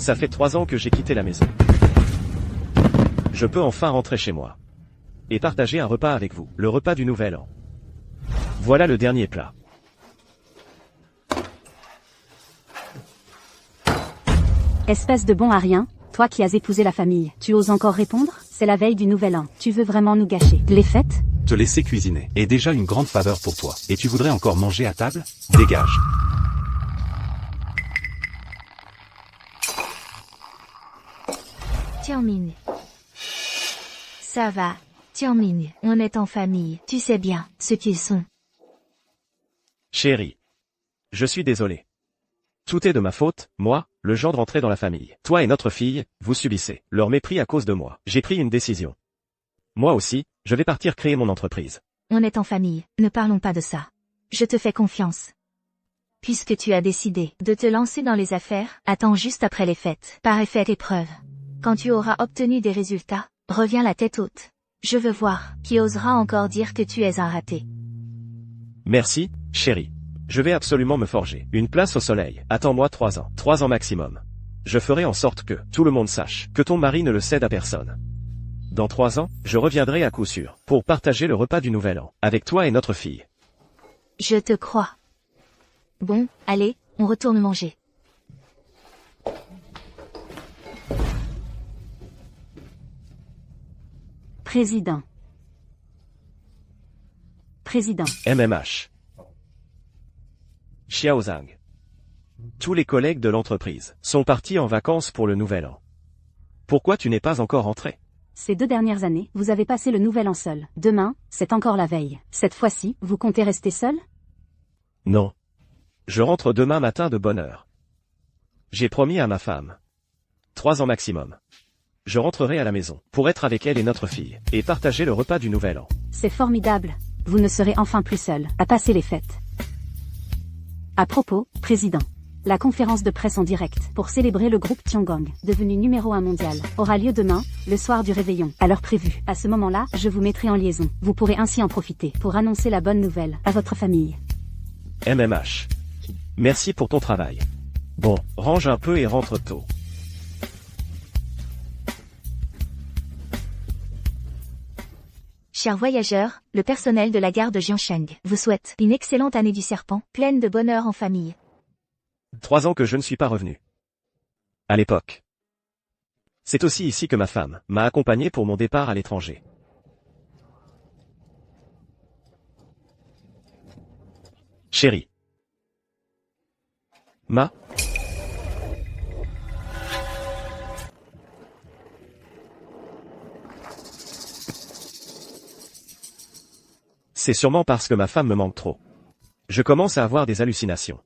Ça fait 3 ans que j'ai quitté la maison. Je peux enfin rentrer chez moi. Et partager un repas avec vous, le repas du Nouvel An. Voilà le dernier plat. Espèce de bon à rien, toi qui as épousé la famille, tu oses encore répondre? C'est la veille du Nouvel An, tu veux vraiment nous gâcher les fêtes? Te laisser cuisiner est déjà une grande faveur pour toi. Et tu voudrais encore manger à table? Dégage. Tianming. Ça va, Tianming, on est en famille, tu sais bien ce qu'ils sont. Chérie. Je suis désolé. Tout est de ma faute, moi, le gendre entré dans la famille. Toi et notre fille, vous subissez leur mépris à cause de moi. J'ai pris une décision. Moi aussi, je vais partir créer mon entreprise. On est en famille, ne parlons pas de ça. Je te fais confiance. Puisque tu as décidé de te lancer dans les affaires, attends juste après les fêtes, par effet épreuve. Quand tu auras obtenu des résultats, reviens la tête haute. Je veux voir qui osera encore dire que tu es un raté. Merci, chérie. Je vais absolument me forger une place au soleil. Attends-moi 3 ans. 3 ans maximum. Je ferai en sorte que tout le monde sache que ton mari ne le cède à personne. Dans 3 ans, je reviendrai à coup sûr pour partager le repas du Nouvel An avec toi et notre fille. Je te crois. Bon, allez, on retourne manger. Président. Président. MMH. Xiaozhang. Tous les collègues de l'entreprise sont partis en vacances pour le Nouvel An. Pourquoi tu n'es pas encore rentré? Ces 2 dernières années, vous avez passé le Nouvel An seul. Demain, c'est encore la veille. Cette fois-ci, vous comptez rester seul? Non. Je rentre demain matin de bonne heure. J'ai promis à ma femme. 3 ans maximum. Je rentrerai à la maison pour être avec elle et notre fille et partager le repas du Nouvel An. C'est formidable. Vous ne serez enfin plus seul à passer les fêtes. À propos, Président. La conférence de presse en direct pour célébrer le groupe Tiangong, devenu numéro 1 mondial, aura lieu demain, le soir du réveillon, à l'heure prévue. À ce moment-là, je vous mettrai en liaison. Vous pourrez ainsi en profiter pour annoncer la bonne nouvelle à votre famille. MMH. Merci pour ton travail. Bon, range un peu et rentre tôt. Chers voyageurs, le personnel de la gare de Jiangsheng vous souhaite une excellente année du serpent, pleine de bonheur en famille. 3 ans que je ne suis pas revenu. À l'époque. C'est aussi ici que ma femme m'a accompagné pour mon départ à l'étranger. Chérie. C'est sûrement parce que ma femme me manque trop. Je commence à avoir des hallucinations.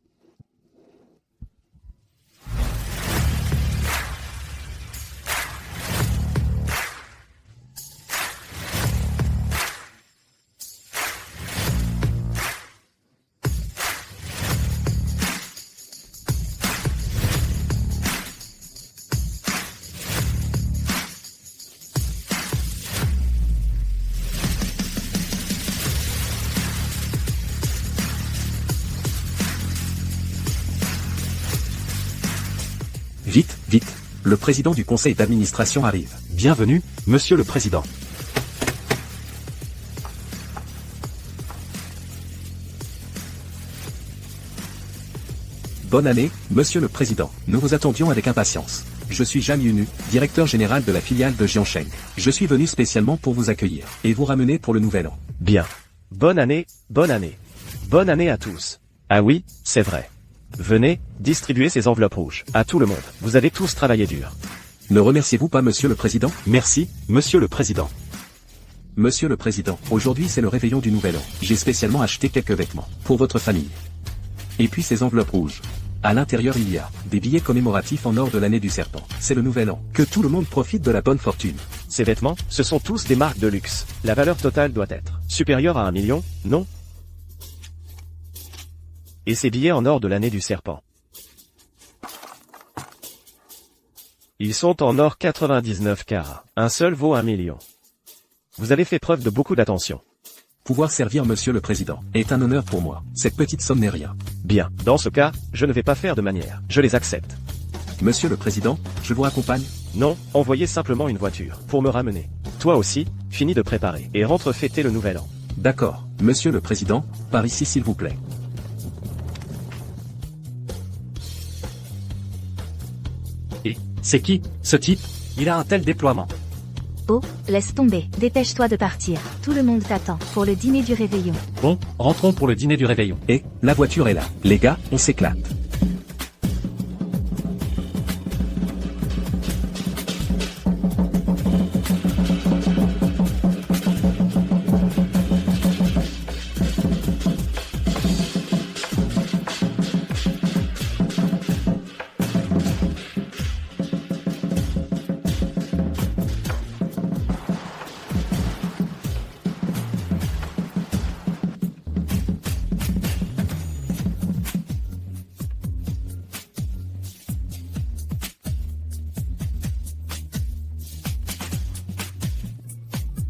Vite, vite, le président du conseil d'administration arrive. Bienvenue, monsieur le président. Bonne année, monsieur le président. Nous vous attendions avec impatience. Je suis Zhang Yunu, directeur général de la filiale de Jiangsheng. Je suis venu spécialement pour vous accueillir et vous ramener pour le Nouvel An. Bien. Bonne année, bonne année. Bonne année à tous. Ah oui, c'est vrai. Venez, distribuez ces enveloppes rouges à tout le monde. Vous avez tous travaillé dur. Ne remerciez-vous pas monsieur le président? Merci, monsieur le président. Monsieur le président, aujourd'hui c'est le réveillon du Nouvel An. J'ai spécialement acheté quelques vêtements pour votre famille. Et puis ces enveloppes rouges. À l'intérieur il y a des billets commémoratifs en or de l'année du serpent. C'est le Nouvel An. Que tout le monde profite de la bonne fortune. Ces vêtements, ce sont tous des marques de luxe. La valeur totale doit être supérieure à 1 million, non? Et ces billets en or de l'année du serpent. Ils sont en or 99 carats. Un seul vaut 1 million. Vous avez fait preuve de beaucoup d'attention. Pouvoir servir monsieur le président est un honneur pour moi. Cette petite somme n'est rien. Bien, dans ce cas, je ne vais pas faire de manière. Je les accepte. Monsieur le Président, je vous raccompagne? Non, envoyez simplement une voiture, pour me ramener. Toi aussi, finis de préparer, et rentre fêter le nouvel an. D'accord, Monsieur le Président, par ici s'il vous plaît. Et, c'est qui, ce type? Il a un tel déploiement. Oh, laisse tomber, dépêche-toi de partir. Tout le monde t'attend pour le dîner du réveillon. Bon, rentrons pour le dîner du réveillon. Et, la voiture est là. Les gars, on s'éclate.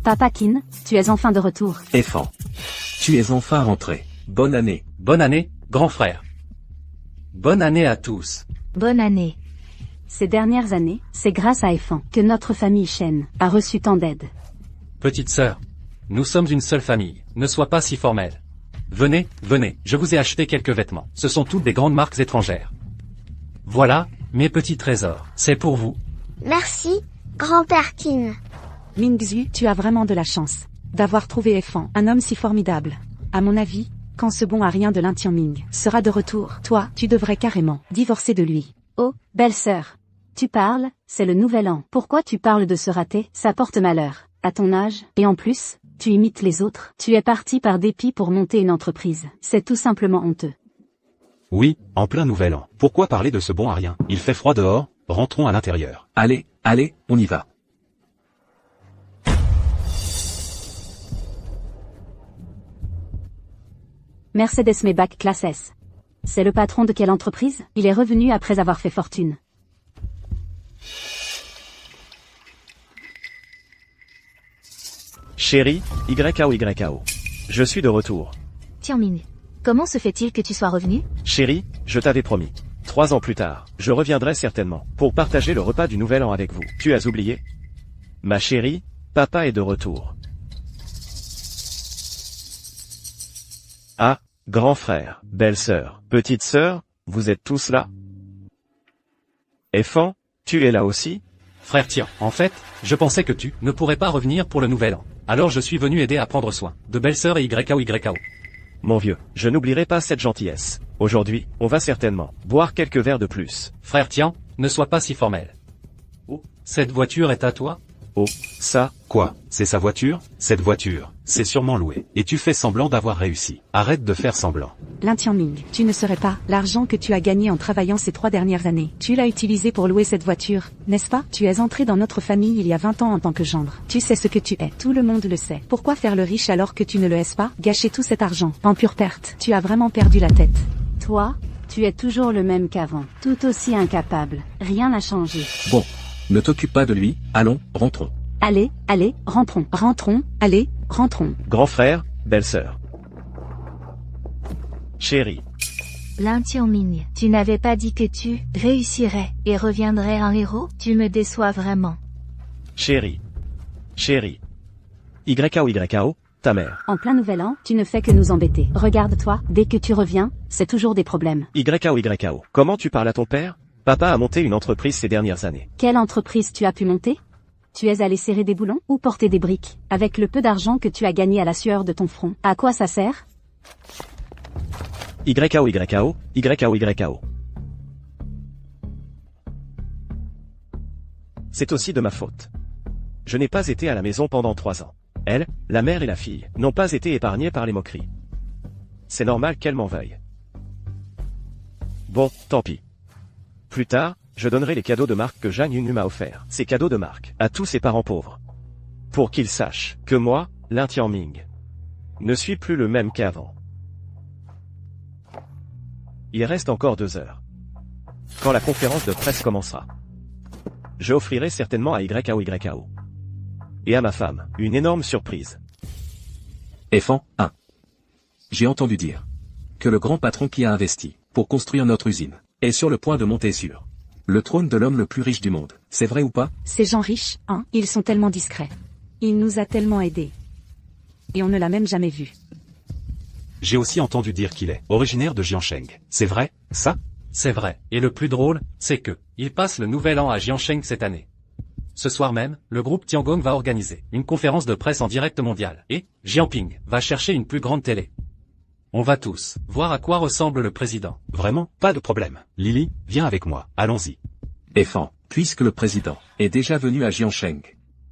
Papa Kin, tu es enfin de retour. Effan. Tu es enfin rentré. Bonne année. Bonne année, grand frère. Bonne année à tous. Bonne année. Ces dernières années, c'est grâce à Effan que notre famille Shen a reçu tant d'aide. Petite sœur, nous sommes une seule famille, ne sois pas si formelle. Venez, venez, je vous ai acheté quelques vêtements, ce sont toutes des grandes marques étrangères. Voilà, mes petits trésors, c'est pour vous. Merci, grand-père Kin. Mingxu, tu as vraiment de la chance d'avoir trouvé Effan, un homme si formidable. À mon avis, quand ce bon à rien de l'Intianming sera de retour, toi, tu devrais carrément divorcer de lui. Oh, belle-sœur. Tu parles, c'est le nouvel an. Pourquoi tu parles de ce raté? Ça porte malheur. À ton âge, et en plus, tu imites les autres. Tu es parti par dépit pour monter une entreprise. C'est tout simplement honteux. Oui, en plein nouvel an. Pourquoi parler de ce bon à rien? Il fait froid dehors, rentrons à l'intérieur. Allez, allez, on y va. Mercedes-Maybach classe S. C'est le patron de quelle entreprise? Il est revenu après avoir fait fortune. Chérie, YKO. Je suis de retour. Tianming, comment se fait-il que tu sois revenu? Chérie, je t'avais promis. 3 ans plus tard, je reviendrai certainement, pour partager le repas du nouvel an avec vous. Tu as oublié? Ma chérie, papa est de retour. Ah, grand frère, belle sœur, petite sœur, vous êtes tous là? Effan, tu es là aussi? Frère tiens, en fait, je pensais que tu ne pourrais pas revenir pour le nouvel an. Alors je suis venu aider à prendre soin de belle-sœur et YKO. Mon vieux, je n'oublierai pas cette gentillesse. Aujourd'hui, on va certainement boire quelques verres de plus. Frère tiens, ne sois pas si formel. Oh, cette voiture est à toi? Oh, ça, Quoi? C'est sa voiture? Cette voiture, c'est sûrement loué. Et tu fais semblant d'avoir réussi. Arrête de faire semblant. L'Intianming, tu ne serais pas l'argent que tu as gagné en travaillant ces 3 dernières années. Tu l'as utilisé pour louer cette voiture, n'est-ce pas? Tu es entré dans notre famille il y a 20 ans en tant que gendre. Tu sais ce que tu es. Tout le monde le sait. Pourquoi faire le riche alors que tu ne le es pas? Gâcher tout cet argent, en pure perte. Tu as vraiment perdu la tête. Toi, tu es toujours le même qu'avant. Tout aussi incapable. Rien n'a changé. Bon, ne t'occupe pas de lui, allons, rentrons. Allez, allez, rentrons. Rentrons, allez, rentrons. grand frère, belle sœur. Chérie, L'Intianming, tu n'avais pas dit que tu réussirais et reviendrais un héros? Tu me déçois vraiment. chérie, YKO, ta mère. En plein nouvel an, tu ne fais que nous embêter. Regarde-toi, dès que tu reviens, c'est toujours des problèmes. YKO. Comment tu parles à ton père? Papa a monté une entreprise ces dernières années. Quelle entreprise tu as pu monter? Tu es allé serrer des boulons ou porter des briques? Avec le peu d'argent que tu as gagné à la sueur de ton front, à quoi ça sert? YKO. C'est aussi de ma faute. Je n'ai pas été à la maison pendant 3 ans. Elle, la mère et la fille, n'ont pas été épargnées par les moqueries. C'est normal qu'elle m'en veuille. Bon, tant pis. Plus tard, je donnerai les cadeaux de marque que Zhang Yunyu m'a offerts. Ces cadeaux de marque, à tous ses parents pauvres. Pour qu'ils sachent que moi, l'Intianming, ne suis plus le même qu'avant. Il reste encore 2 heures. Quand la conférence de presse commencera, je offrirai certainement à YKO. Et à ma femme, une énorme surprise. Effan, 1. J'ai entendu dire que le grand patron qui a investi pour construire notre usine est sur le point de monter sur Le trône de l'homme le plus riche du monde. C'est vrai ou pas? Ces gens riches, hein, ils sont tellement discrets. Il nous a tellement aidés. Et on ne l'a même jamais vu. J'ai aussi entendu dire qu'il est originaire de Jiansheng. C'est vrai, ça? C'est vrai. Et le plus drôle, c'est que, il passe le nouvel an à Jiansheng cette année. Ce soir même, le groupe Tiangong va organiser une conférence de presse en direct mondiale. Et, Jianping va chercher une plus grande télé. On va tous voir à quoi ressemble le président. Vraiment, pas de problème. Lily, viens avec moi, allons-y. Fan, puisque le président est déjà venu à Jiansheng.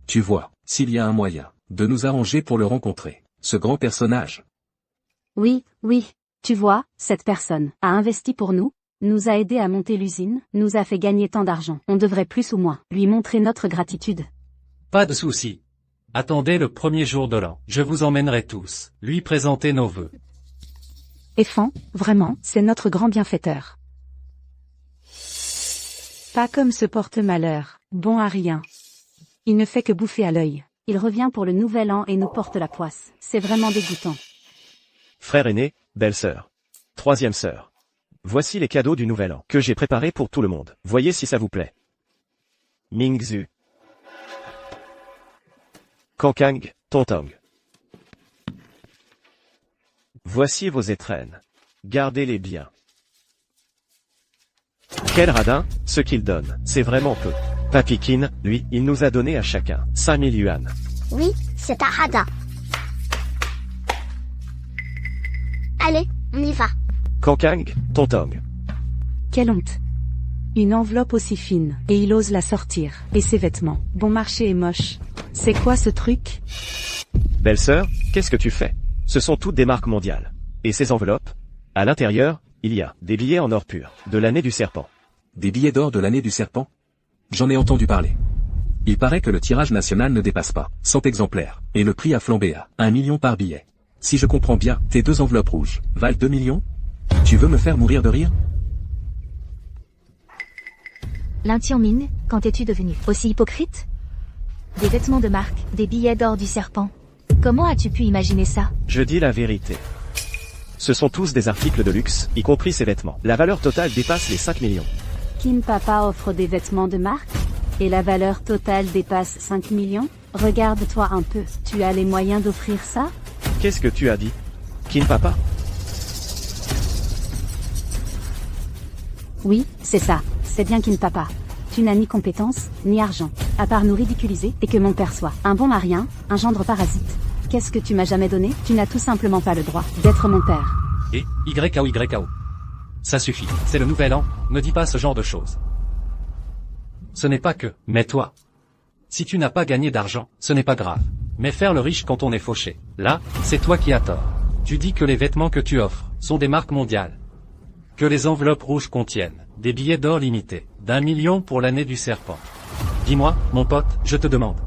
Tu vois, s'il y a un moyen de nous arranger pour le rencontrer, ce grand personnage. Oui, oui. Tu vois, cette personne a investi pour nous, nous a aidé à monter l'usine, nous a fait gagner tant d'argent. On devrait plus ou moins lui montrer notre gratitude. Pas de souci. Attendez le premier jour de l'an. Je vous emmènerai tous, lui présenter nos vœux. Fan, vraiment, c'est notre grand bienfaiteur. Pas comme ce porte-malheur, bon à rien. Il ne fait que bouffer à l'œil. Il revient pour le nouvel an et nous porte la poisse. C'est vraiment dégoûtant. Frère aîné, belle-sœur. Troisième sœur. Voici les cadeaux du nouvel an que j'ai préparés pour tout le monde. Voyez si ça vous plaît. Mingzhu. Kankang, Tontong. Voici vos étrennes. Gardez-les bien. Quel radin, ce qu'il donne, c'est vraiment peu. Papy Kin, lui, il nous a donné à chacun 5000 yuan. Oui, c'est un radin. Allez, on y va. Kankang, Tontong. Quelle honte. Une enveloppe aussi fine, et il ose la sortir. Et ses vêtements, bon marché et moche. C'est quoi ce truc? Belle-sœur, qu'est-ce que tu fais? Ce sont toutes des marques mondiales. Et ces enveloppes? À l'intérieur, il y a des billets en or pur, de l'année du serpent. Des billets d'or de l'année du serpent? J'en ai entendu parler. Il paraît que le tirage national ne dépasse pas 100 exemplaires, et le prix a flambé à 1 million par billet. Si je comprends bien, tes 2 enveloppes rouges valent 2 millions? Tu veux me faire mourir de rire? Lin Tianming, quand es-tu devenu aussi hypocrite? Des vêtements de marque, des billets d'or du serpent. Comment as-tu pu imaginer ça? Je dis la vérité. Ce sont tous des articles de luxe, y compris ces vêtements. La valeur totale dépasse les 5 millions. Kin Papa offre des vêtements de marque? Et la valeur totale dépasse 5 millions? Regarde-toi un peu, tu as les moyens d'offrir ça? Qu'est-ce que tu as dit? Kin Papa? Oui, c'est ça, c'est bien Kin Papa. Tu n'as ni compétences, ni argent, à part nous ridiculiser et que mon père soit un bon marien, un gendre parasite. Qu'est-ce que tu m'as jamais donné? Tu n'as tout simplement pas le droit d'être mon père. Et, YKO. Ça suffit, c'est le nouvel an, ne dis pas ce genre de choses. Ce n'est pas que, mais toi. Si tu n'as pas gagné d'argent, ce n'est pas grave. Mais faire le riche quand on est fauché, là, c'est toi qui as tort. Tu dis que les vêtements que tu offres sont des marques mondiales. Que les enveloppes rouges contiennent des billets d'or limités, d'1 million pour l'année du serpent. Dis-moi, mon pote, je te demande.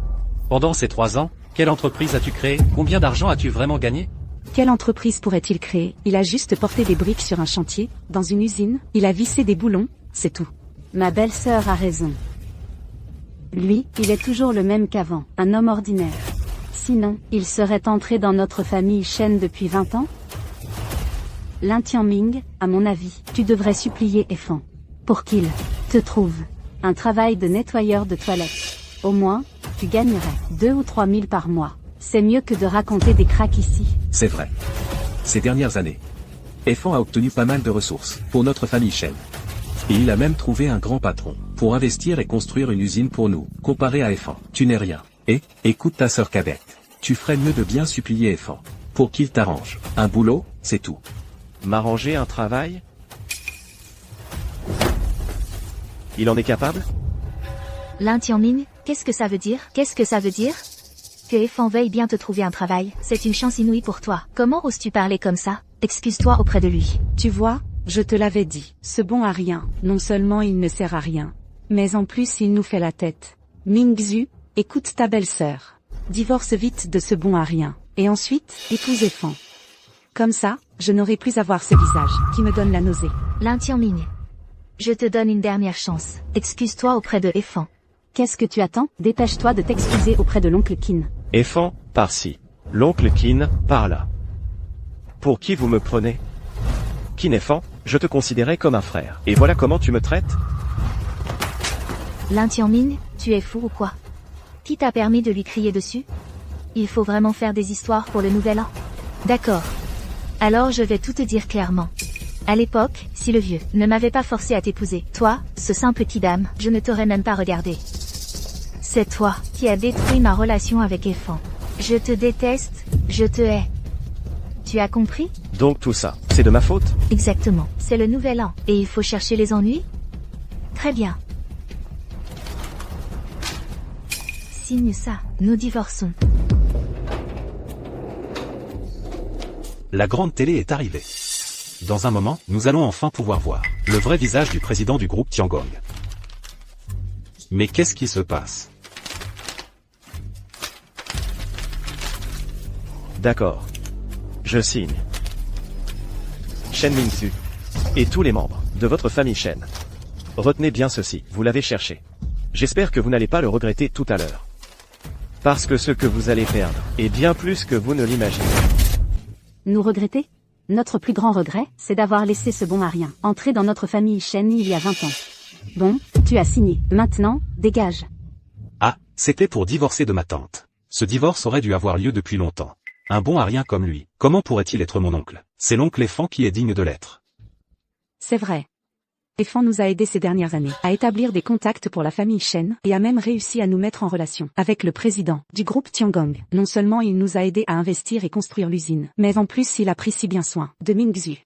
Pendant ces 3 ans, quelle entreprise as-tu créée? Combien d'argent as-tu vraiment gagné? Quelle entreprise pourrait-il créer? Il a juste porté des briques sur un chantier, dans une usine, il a vissé des boulons, c'est tout. Ma belle-sœur a raison. Lui, il est toujours le même qu'avant, un homme ordinaire. Sinon, il serait entré dans notre famille Shen depuis 20 ans? Lin Tianming, à mon avis, tu devrais supplier Fan pour qu'il te trouve un travail de nettoyeur de toilettes. Au moins, tu gagnerais 2 ou 3 000 par mois. C'est mieux que de raconter des cracks ici. C'est vrai. Ces dernières années, Fan a obtenu pas mal de ressources pour notre famille Shen. Et il a même trouvé un grand patron pour investir et construire une usine pour nous. Comparé à Fan, tu n'es rien. Et, écoute ta sœur cadette. Tu ferais mieux de bien supplier Fan pour qu'il t'arrange un boulot, c'est tout. M'arranger un travail? Il en est capable? Lin Tianming, qu'est-ce que ça veut dire? Qu'est-ce que ça veut dire? Que Fan veuille bien te trouver un travail, c'est une chance inouïe pour toi. Comment oses-tu parler comme ça? Excuse-toi auprès de lui. Tu vois, je te l'avais dit, ce bon à rien, non seulement il ne sert à rien, mais en plus il nous fait la tête. Mingzhu, écoute ta belle-sœur. Divorce vite de ce bon à rien, et ensuite, épouse Fan. Comme ça, je n'aurai plus à voir ce visage, qui me donne la nausée. Lin Tianming, je te donne une dernière chance. Excuse-toi auprès de Fan. Qu'est-ce que tu attends? Dépêche-toi de t'excuser auprès de l'oncle Kin. Fan, par-ci. L'oncle Kin, par-là. Pour qui vous me prenez? Kin Fan, je te considérais comme un frère. Et voilà comment tu me traites? Lin Tianming, tu es fou ou quoi? Qui t'a permis de lui crier dessus? Il faut vraiment faire des histoires pour le nouvel an? D'accord. Alors je vais tout te dire clairement. À l'époque, si le vieux ne m'avait pas forcé à t'épouser, toi, ce simple kidam, je ne t'aurais même pas regardé. C'est toi qui as détruit ma relation avec Effan. Je te déteste, je te hais. Tu as compris? Donc tout ça, c'est de ma faute? Exactement. C'est le nouvel an, et il faut chercher les ennuis? Très bien. Signe ça, nous divorçons. La grande télé est arrivée. Dans un moment, nous allons enfin pouvoir voir le vrai visage du président du groupe Tiangong. Mais qu'est-ce qui se passe? D'accord. Je signe. Shen Mingzhu. Et tous les membres de votre famille Shen. Retenez bien ceci, vous l'avez cherché. J'espère que vous n'allez pas le regretter tout à l'heure. Parce que ce que vous allez perdre est bien plus que vous ne l'imaginez. Nous regretter? Notre plus grand regret, c'est d'avoir laissé ce bon Arien entrer dans notre famille Shen il y a 20 ans. Bon, tu as signé. Maintenant, dégage. Ah, c'était pour divorcer de ma tante. Ce divorce aurait dû avoir lieu depuis longtemps. Un bon Arien comme lui, comment pourrait-il être mon oncle? C'est l'oncle Effan qui est digne de l'être. C'est vrai. Effan nous a aidés ces dernières années à établir des contacts pour la famille Shen et a même réussi à nous mettre en relation avec le président du groupe Tiangong. Non seulement il nous a aidés à investir et construire l'usine, mais en plus il a pris si bien soin de Mingzhu.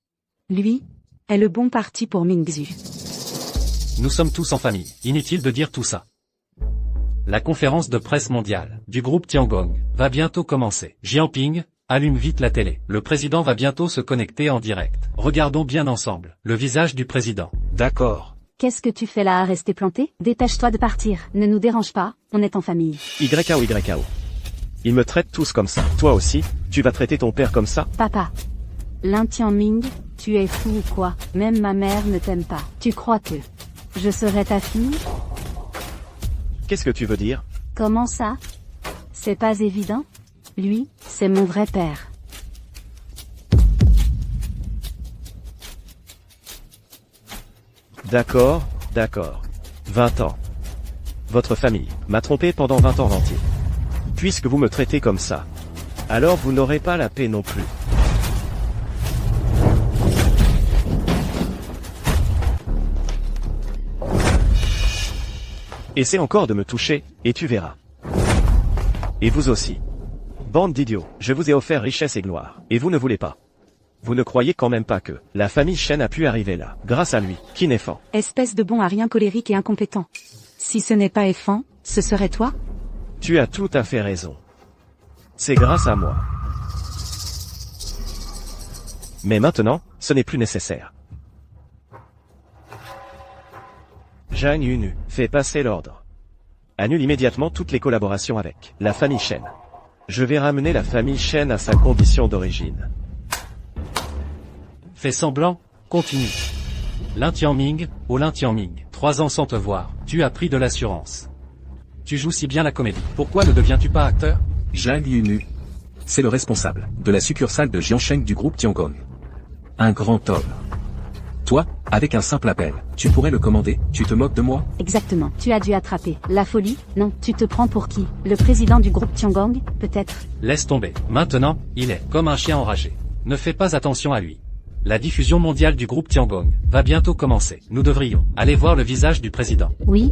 Lui est le bon parti pour Mingzhu. Nous sommes tous en famille, inutile de dire tout ça. La conférence de presse mondiale du groupe Tiangong va bientôt commencer. Jianping, allume vite la télé. Le président va bientôt se connecter en direct. Regardons bien ensemble le visage du président. D'accord. Qu'est-ce que tu fais là à rester planté? Dépêche-toi de partir. Ne nous dérange pas, on est en famille. YKO. Ils me traitent tous comme ça. Toi aussi, tu vas traiter ton père comme ça? Papa. Lin Tianming, tu es fou ou quoi? Même ma mère ne t'aime pas. Tu crois que je serai ta fille? Qu'est-ce que tu veux dire? Comment ça? C'est pas évident? Lui, c'est mon vrai père. D'accord. 20 ans. Votre famille m'a trompé pendant 20 ans entiers. Puisque vous me traitez comme ça, alors vous n'aurez pas la paix non plus. Essaie encore de me toucher, et tu verras. Et vous aussi. Bande d'idiots, je vous ai offert richesse et gloire, et vous ne voulez pas. Vous ne croyez quand même pas que la famille Shen a pu arriver là, grâce à lui, Kinefan. Espèce de bon Arien colérique et incompétent. Si ce n'est pas Effan, ce serait toi? Tu as tout à fait raison. C'est grâce à moi. Mais maintenant, ce n'est plus nécessaire. Zhang Yunu, fais passer l'ordre. Annule immédiatement toutes les collaborations avec la famille Shen. Je vais ramener la famille Shen à sa condition d'origine. Fais semblant, continue. Lin Tianming, oh Lin Tianming, 3 ans sans te voir, tu as pris de l'assurance. Tu joues si bien la comédie, pourquoi ne deviens-tu pas acteur? Zhang Yunu. C'est le responsable de la succursale de Jiansheng du groupe Tiangong. Un grand homme. Toi, avec un simple appel, tu pourrais le commander, tu te moques de moi? Exactement. Tu as dû attraper la folie? Non, tu te prends pour qui? Le président du groupe Tiangong, peut-être? Laisse tomber. Maintenant, il est comme un chien enragé. Ne fais pas attention à lui. La diffusion mondiale du groupe Tiangong va bientôt commencer. Nous devrions aller voir le visage du président. Oui,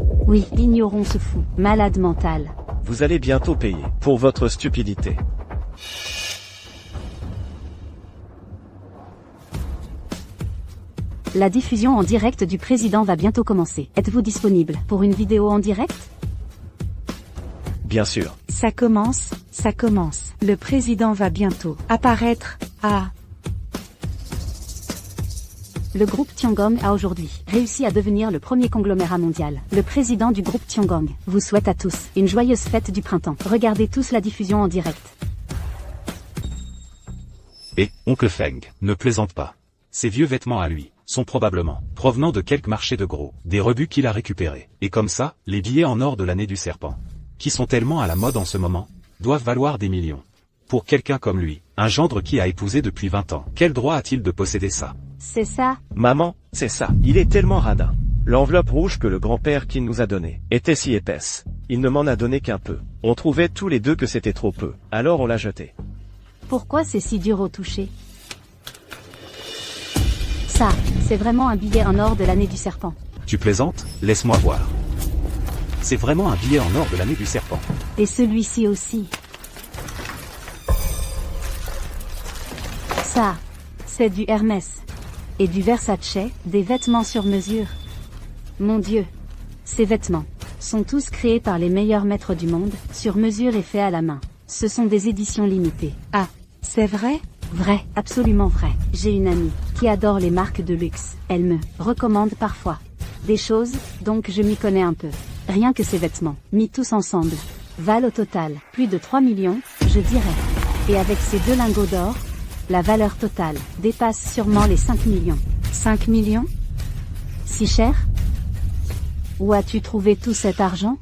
ignorons ce fou, malade mental. Vous allez bientôt payer pour votre stupidité. La diffusion en direct du président va bientôt commencer. Êtes-vous disponible pour une vidéo en direct? Bien sûr. Ça commence. Le président va bientôt apparaître. Le groupe Tiangong a aujourd'hui réussi à devenir le premier conglomérat mondial. Le président du groupe Tiangong vous souhaite à tous une joyeuse fête du printemps. Regardez tous la diffusion en direct. Et, oncle Feng, ne plaisante pas. Ces vieux vêtements à lui sont probablement provenant de quelque marché de gros, des rebuts qu'il a récupérés. Et comme ça, les billets en or de l'année du serpent, qui sont tellement à la mode en ce moment, doivent valoir des millions. Pour quelqu'un comme lui, un gendre qui a épousé depuis 20 ans, quel droit a-t-il de posséder ça? C'est ça? Maman, c'est ça. Il est tellement radin. L'enveloppe rouge que le grand-père qui nous a donnée était si épaisse. Il ne m'en a donné qu'un peu. On trouvait tous les deux que c'était trop peu. Alors on l'a jetée. Pourquoi c'est si dur au toucher? Ça, c'est vraiment un billet en or de l'année du serpent. Tu plaisantes? Laisse-moi voir. C'est vraiment un billet en or de l'année du serpent. Et celui-ci aussi. Ça, c'est du Hermès. Et du Versace, des vêtements sur mesure. Mon Dieu. Ces vêtements sont tous créés par les meilleurs maîtres du monde, sur mesure et faits à la main. Ce sont des éditions limitées. Ah, c'est vrai? Vrai, absolument vrai. J'ai une amie qui adore les marques de luxe. Elle me recommande parfois des choses, donc je m'y connais un peu. Rien que ces vêtements, mis tous ensemble, valent au total plus de 3 millions, je dirais. Et avec ces 2 lingots d'or, la valeur totale dépasse sûrement les 5 millions. 5 millions? Si cher? Où as-tu trouvé tout cet argent?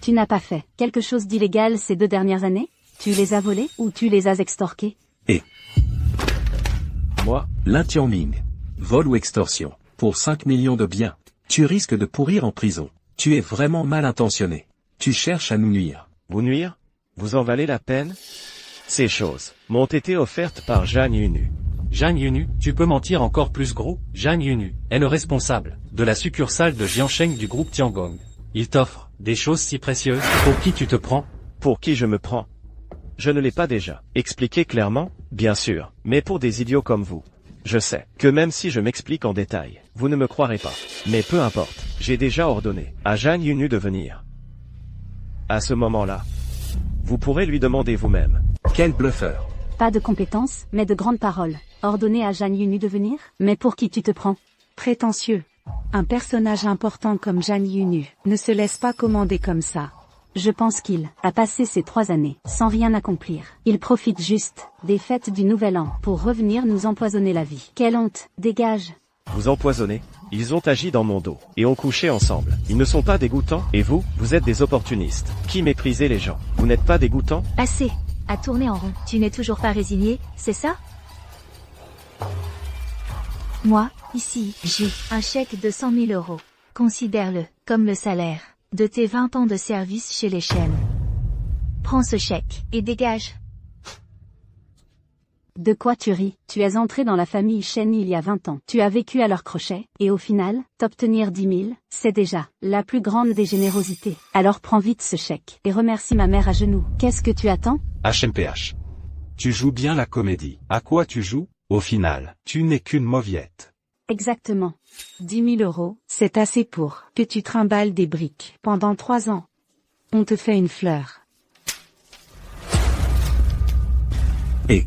Tu n'as pas fait quelque chose d'illégal ces 2 dernières années? Tu les as volés ou tu les as extorqués? Et Moi, l'intianming. Vol ou extorsion. Pour 5 millions de biens. Tu risques de pourrir en prison. Tu es vraiment mal intentionné. Tu cherches à nous nuire. vous nuire? Vous en valez la peine? Ces choses m'ont été offertes par Jeanne Yunu. Jeanne Yunu, tu peux mentir encore plus gros? Jeanne Yunu est le responsable de la succursale de Jiansheng du groupe Tiangong. Il t'offre des choses si précieuses. Pour qui tu te prends? Pour qui je me prends? Je ne l'ai pas déjà expliqué clairement? Bien sûr, mais pour des idiots comme vous. Je sais que même si je m'explique en détail, vous ne me croirez pas. Mais peu importe, j'ai déjà ordonné à Jeanne Yunu de venir. À ce moment-là, vous pourrez lui demander vous-même. Quel bluffeur. Pas de compétences, mais de grandes paroles. Ordonner à Jeanne Yunu de venir? Mais pour qui tu te prends? Prétentieux. Un personnage important comme Jeanne Yunu ne se laisse pas commander comme ça. Je pense qu'il a passé ces 3 années sans rien accomplir. Il profite juste des fêtes du Nouvel An pour revenir nous empoisonner la vie. Quelle honte, dégage. Vous empoisonnez? Ils ont agi dans mon dos, et ont couché ensemble. Ils ne sont pas dégoûtants, et vous, vous êtes des opportunistes, qui méprisez les gens. Vous n'êtes pas dégoûtants? Assez. À tourner en rond. Tu n'es toujours pas résigné, c'est ça? Moi, ici, j'ai un chèque de 100 000 €. Considère-le comme le salaire de tes 20 ans de service chez les chaînes. Prends ce chèque et dégage. De quoi tu ris? Tu es entré dans la famille Chen il y a 20 ans. Tu as vécu à leur crochet, et au final, t'obtenir 10 000, c'est déjà la plus grande des générosités. Alors prends vite ce chèque, et remercie ma mère à genoux. Qu'est-ce que tu attends? HMPH. Tu joues bien la comédie. À quoi tu joues? Au final, tu n'es qu'une mauviette. Exactement. 10 000 €, c'est assez pour que tu trimbales des briques pendant 3 ans. On te fait une fleur. Et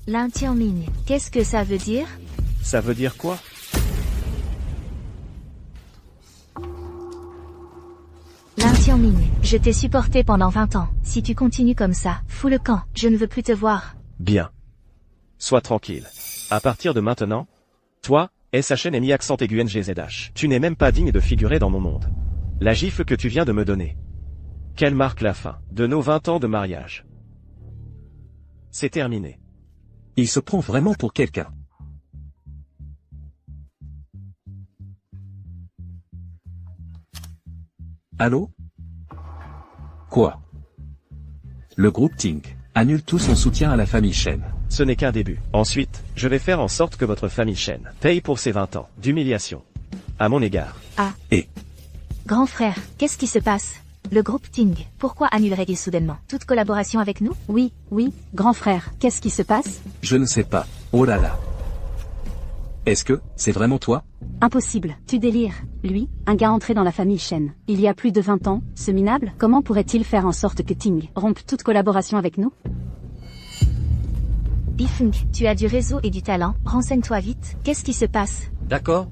L'intianming, qu'est-ce que ça veut dire? Ça veut dire quoi? L'intianming, je t'ai supporté pendant 20 ans. Si tu continues comme ça, fous le camp, je ne veux plus te voir. Bien. Sois tranquille. À partir de maintenant, toi, SHNMI accent aigu NGZH, tu n'es même pas digne de figurer dans mon monde. La gifle que tu viens de me donner. Quelle marque la fin de nos 20 ans de mariage. C'est terminé. il se prend vraiment pour quelqu'un. Allô? Quoi? Le groupe Ting annule tout son soutien à la famille Chen. Ce n'est qu'un début. Ensuite, je vais faire en sorte que votre famille Chen paye pour ses 20 ans d'humiliation. À mon égard. Grand frère, qu'est-ce qui se passe? Le groupe Ting, pourquoi annulerait-il soudainement toute collaboration avec nous? Oui, grand frère, qu'est-ce qui se passe? Je ne sais pas. Oh là là. Est-ce que c'est vraiment toi? Impossible, tu délires. Lui, un gars entré dans la famille Chen, il y a plus de 20 ans, ce minable, comment pourrait-il faire en sorte que Ting rompe toute collaboration avec nous? Yifeng, tu as du réseau et du talent, renseigne-toi vite, qu'est-ce qui se passe? D'accord,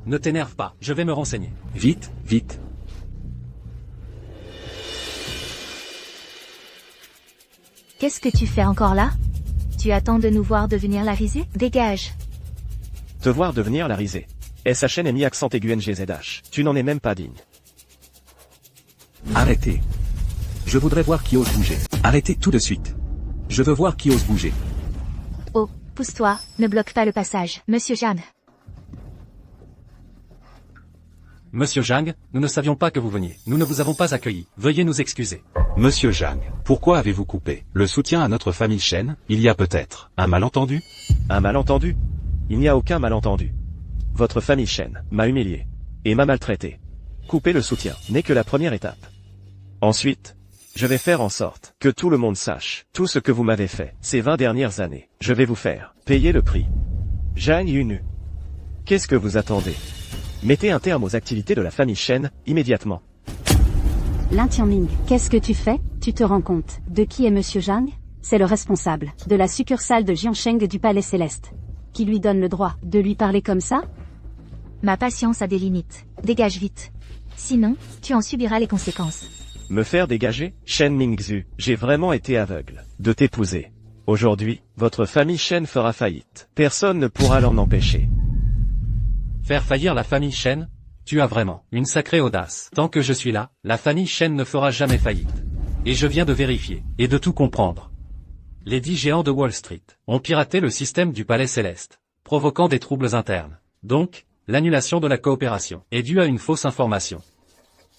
ne t'énerve pas, je vais me renseigner. Vite. Qu'est-ce que tu fais encore là? Tu attends de nous voir devenir la risée? Dégage. Te voir devenir la risée. SHNMI accent aigu NGZH. Tu n'en es même pas digne. Arrêtez. Je voudrais voir qui ose bouger. Arrêtez tout de suite. Je veux voir qui ose bouger. Oh, Pousse-toi, ne bloque pas le passage. Monsieur Zhang. Monsieur Zhang, nous ne savions pas que vous veniez. Nous ne vous avons pas accueilli. Veuillez nous excuser. Monsieur Zhang, pourquoi avez-vous coupé le soutien à notre famille Shen? Il y a peut-être un malentendu? Un malentendu? Il n'y a aucun malentendu. Votre famille Shen m'a humilié et m'a maltraité. Couper le soutien n'est que la première étape. Ensuite, je vais faire en sorte que tout le monde sache tout ce que vous m'avez fait ces 20 dernières années. Je vais vous faire payer le prix. Zhang Yunu. Qu'est-ce que vous attendez? Mettez un terme aux activités de la famille Shen, immédiatement. Lin Tianming, qu'est-ce que tu fais? Tu te rends compte de qui est Monsieur Zhang? C'est le responsable de la succursale de Jiansheng du Palais Céleste. Qui lui donne le droit de lui parler comme ça? Ma patience a des limites. Dégage vite. Sinon, tu en subiras les conséquences. Me faire dégager? Shen Mingzhu, j'ai vraiment été aveugle de t'épouser. Aujourd'hui, votre famille Shen fera faillite. Personne ne pourra l'en empêcher. Faire faillir la famille Shen? Tu as vraiment une sacrée audace. Tant que je suis là, la famille Shen ne fera jamais faillite. Et je viens de vérifier, et de tout comprendre. Les 10 géants de Wall Street ont piraté le système du Palais Céleste, provoquant des troubles internes. Donc, l'annulation de la coopération est due à une fausse information.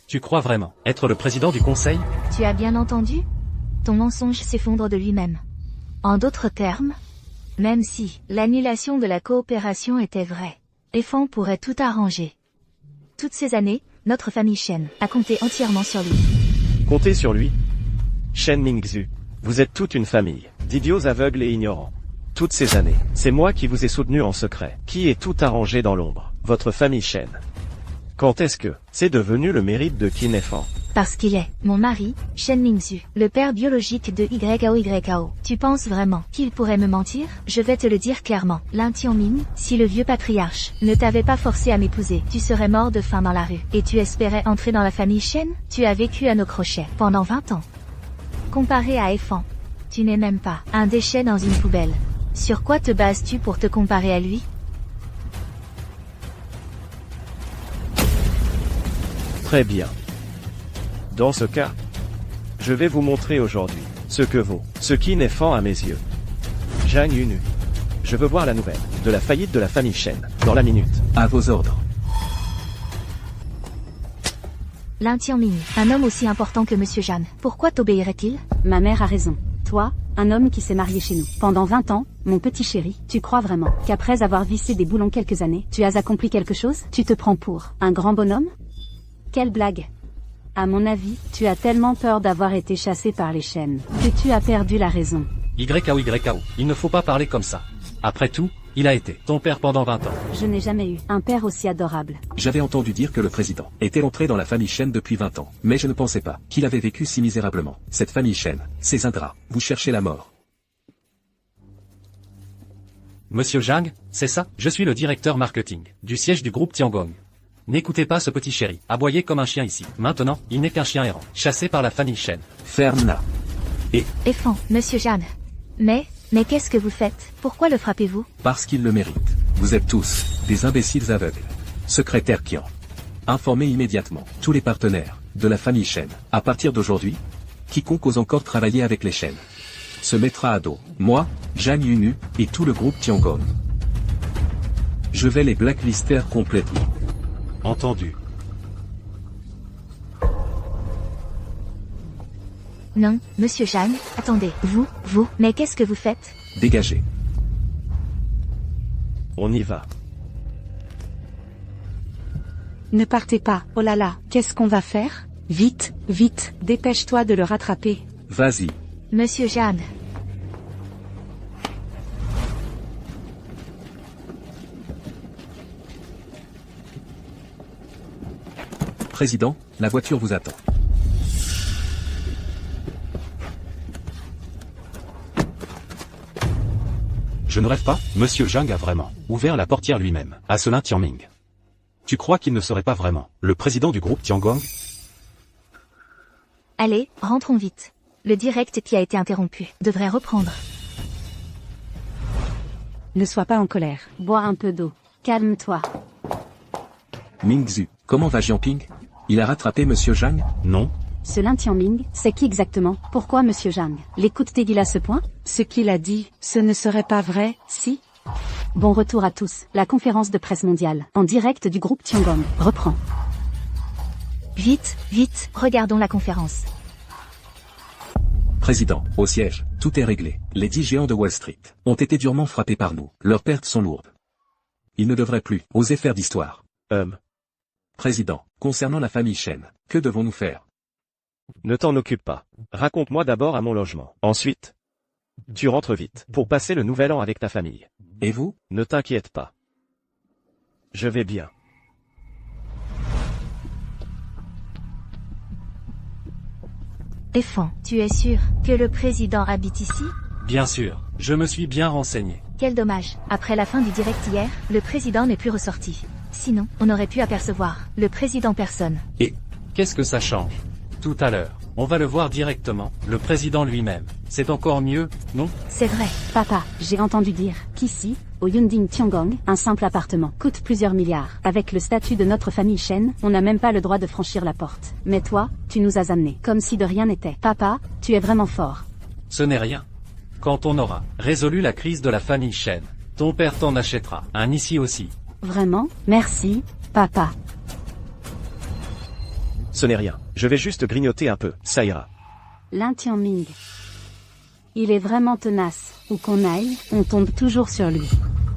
Tu crois vraiment être le président du conseil? Tu as bien entendu? Ton mensonge s'effondre de lui-même. En d'autres termes, même si l'annulation de la coopération était vraie, Efan pourrait tout arranger. Toutes ces années, notre famille Shen a compté entièrement sur lui. Comptez sur lui? Shen Mingzhu, vous êtes toute une famille d'idiots aveugles et ignorants. Toutes ces années, c'est moi qui vous ai soutenu en secret, qui ai tout arrangé dans l'ombre, votre famille Shen. Quand est-ce que c'est devenu le mérite de Qin Efan? Parce qu'il est mon mari, Shen Mingzhu, le père biologique de YAO. Tu penses vraiment qu'il pourrait me mentir? Je vais te le dire clairement, Lin Tianming, si le vieux patriarche ne t'avait pas forcé à m'épouser, tu serais mort de faim dans la rue. Et tu espérais entrer dans la famille Shen? Tu as vécu à nos crochets pendant 20 ans. Comparé à Efan, tu n'es même pas un déchet dans une poubelle. Sur quoi te bases-tu pour te comparer à lui? Très bien. Dans ce cas, je vais vous montrer aujourd'hui ce que vaut ce Qin Efan à mes yeux. Zhang Yunu. Je veux voir la nouvelle de la faillite de la famille Shen dans la minute. À vos ordres. Lin Tianming, un homme aussi important que Monsieur Zhang, pourquoi t'obéirait-il? Ma mère a raison. Toi, un homme qui s'est marié chez nous pendant 20 ans, mon petit chéri, tu crois vraiment qu'après avoir vissé des boulons quelques années, tu as accompli quelque chose? Tu te prends pour un grand bonhomme? Quelle blague! À mon avis, tu as tellement peur d'avoir été chassé par les Shen que tu as perdu la raison. YAO. Il ne faut pas parler comme ça. Après tout, il a été ton père pendant 20 ans. Je n'ai jamais eu un père aussi adorable. J'avais entendu dire que le président était entré dans la famille Shen depuis 20 ans, mais je ne pensais pas qu'il avait vécu si misérablement. Cette famille Shen, ces ingrats, vous cherchez la mort. Monsieur Zhang, c'est ça? Je suis le directeur marketing du siège du groupe Tiangong. N'écoutez pas ce petit chéri, aboyer comme un chien ici. Maintenant, il n'est qu'un chien errant, chassé par la famille Shen. Ferme là. Efan, Monsieur Zhang. Mais qu'est-ce que vous faites? Pourquoi le frappez-vous? Parce qu'il le mérite. Vous êtes tous des imbéciles aveugles. Secrétaire Qian. Informez immédiatement tous les partenaires de la famille Shen. À partir d'aujourd'hui, quiconque ose encore travailler avec les Shen se mettra à dos. Moi, Zhang Yunu, et tout le groupe Tiangong. Je vais les blacklister complètement. Entendu. Non, Monsieur Zhang, attendez, vous, mais qu'est-ce que vous faites? Dégagez. On y va. Ne partez pas, oh là là, qu'est-ce qu'on va faire? Vite, vite, dépêche-toi de le rattraper. Vas-y. Monsieur Zhang. Président, la voiture vous attend. Je ne rêve pas, Monsieur Zhang a vraiment ouvert la portière lui-même à ce Lin Tianming. Tu crois qu'il ne serait pas vraiment le président du groupe Tiangong? Allez, rentrons vite. Le direct qui a été interrompu devrait reprendre. Ne sois pas en colère. Bois un peu d'eau. Calme-toi. Mingzhu, comment va Jianping? Il a rattrapé Monsieur Zhang? Non, Ce Lin Tianming, c'est qui exactement? Pourquoi monsieur Zhang l'écoute-t-il à ce point? Ce qu'il a dit, ce ne serait pas vrai, si? Bon retour à tous. La conférence de presse mondiale, en direct du groupe Tiongong, reprend. Vite, vite, regardons la conférence. Président, au siège, tout est réglé. Les 10 géants de Wall Street ont été durement frappés par nous. Leurs pertes sont lourdes. Ils ne devraient plus oser faire d'histoire. Président, concernant la famille Chen, que devons-nous faire? Ne t'en occupe pas. Raconte-moi d'abord à mon logement. Ensuite, tu rentres vite pour passer le nouvel an avec ta famille. Et vous? Ne t'inquiète pas. Je vais bien. Fan, tu es sûr que le président habite ici? Bien sûr, je me suis bien renseigné. Quel dommage. Après la fin du direct hier, le président n'est plus ressorti. Sinon, on aurait pu apercevoir le président personne. Et qu'est-ce que ça change? Tout à l'heure, on va le voir directement, le président lui-même. C'est encore mieux, non? C'est vrai. Papa, j'ai entendu dire qu'ici, au Yunding Tiongong, un simple appartement coûte plusieurs milliards. Avec le statut de notre famille Chen, on n'a même pas le droit de franchir la porte. Mais toi, tu nous as amenés, comme si de rien n'était. Papa, tu es vraiment fort. Ce n'est rien. Quand on aura résolu la crise de la famille Chen, ton père t'en achètera un ici aussi. Vraiment? Merci, papa. Ce n'est rien. Je vais juste grignoter un peu, ça ira. Lin Tianming. Il est vraiment tenace. Où qu'on aille, on tombe toujours sur lui.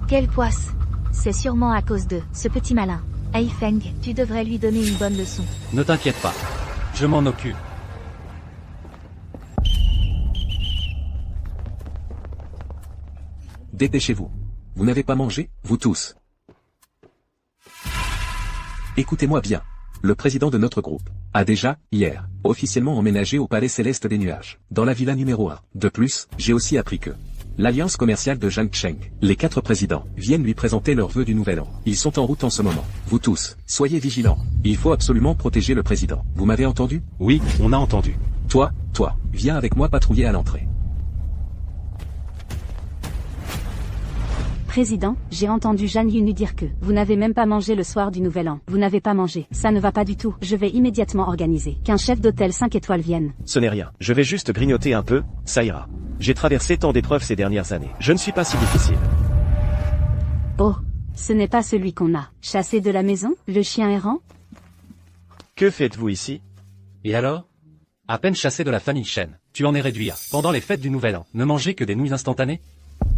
Quelle poisse. C'est sûrement à cause de ce petit malin. Hey Feng, tu devrais lui donner une bonne leçon. Ne t'inquiète pas. Je m'en occupe. Dépêchez-vous. Vous n'avez pas mangé, vous tous? Écoutez-moi bien. Le président de notre groupe a déjà, hier, officiellement emménagé au Palais Céleste des Nuages, dans la villa numéro 1. De plus, j'ai aussi appris que l'alliance commerciale de Zhang Cheng, les 4 présidents, viennent lui présenter leurs vœux du nouvel an. Ils sont en route en ce moment. Vous tous, soyez vigilants. Il faut absolument protéger le président. Vous m'avez entendu? Oui, on a entendu. Toi, viens avec moi patrouiller à l'entrée. Président, j'ai entendu Zhang Yunu dire que vous n'avez même pas mangé le soir du Nouvel An. Vous n'avez pas mangé. Ça ne va pas du tout. Je vais immédiatement organiser qu'un chef d'hôtel 5 étoiles vienne. Ce n'est rien. Je vais juste grignoter un peu, ça ira. J'ai traversé tant d'épreuves ces dernières années. Je ne suis pas si difficile. Oh, ce n'est pas celui qu'on a chassé de la maison, le chien errant? Que faites-vous ici? Et alors? À peine chassé de la famille Chen, tu en es réduit à, pendant les fêtes du Nouvel An, ne manger que des nouilles instantanées?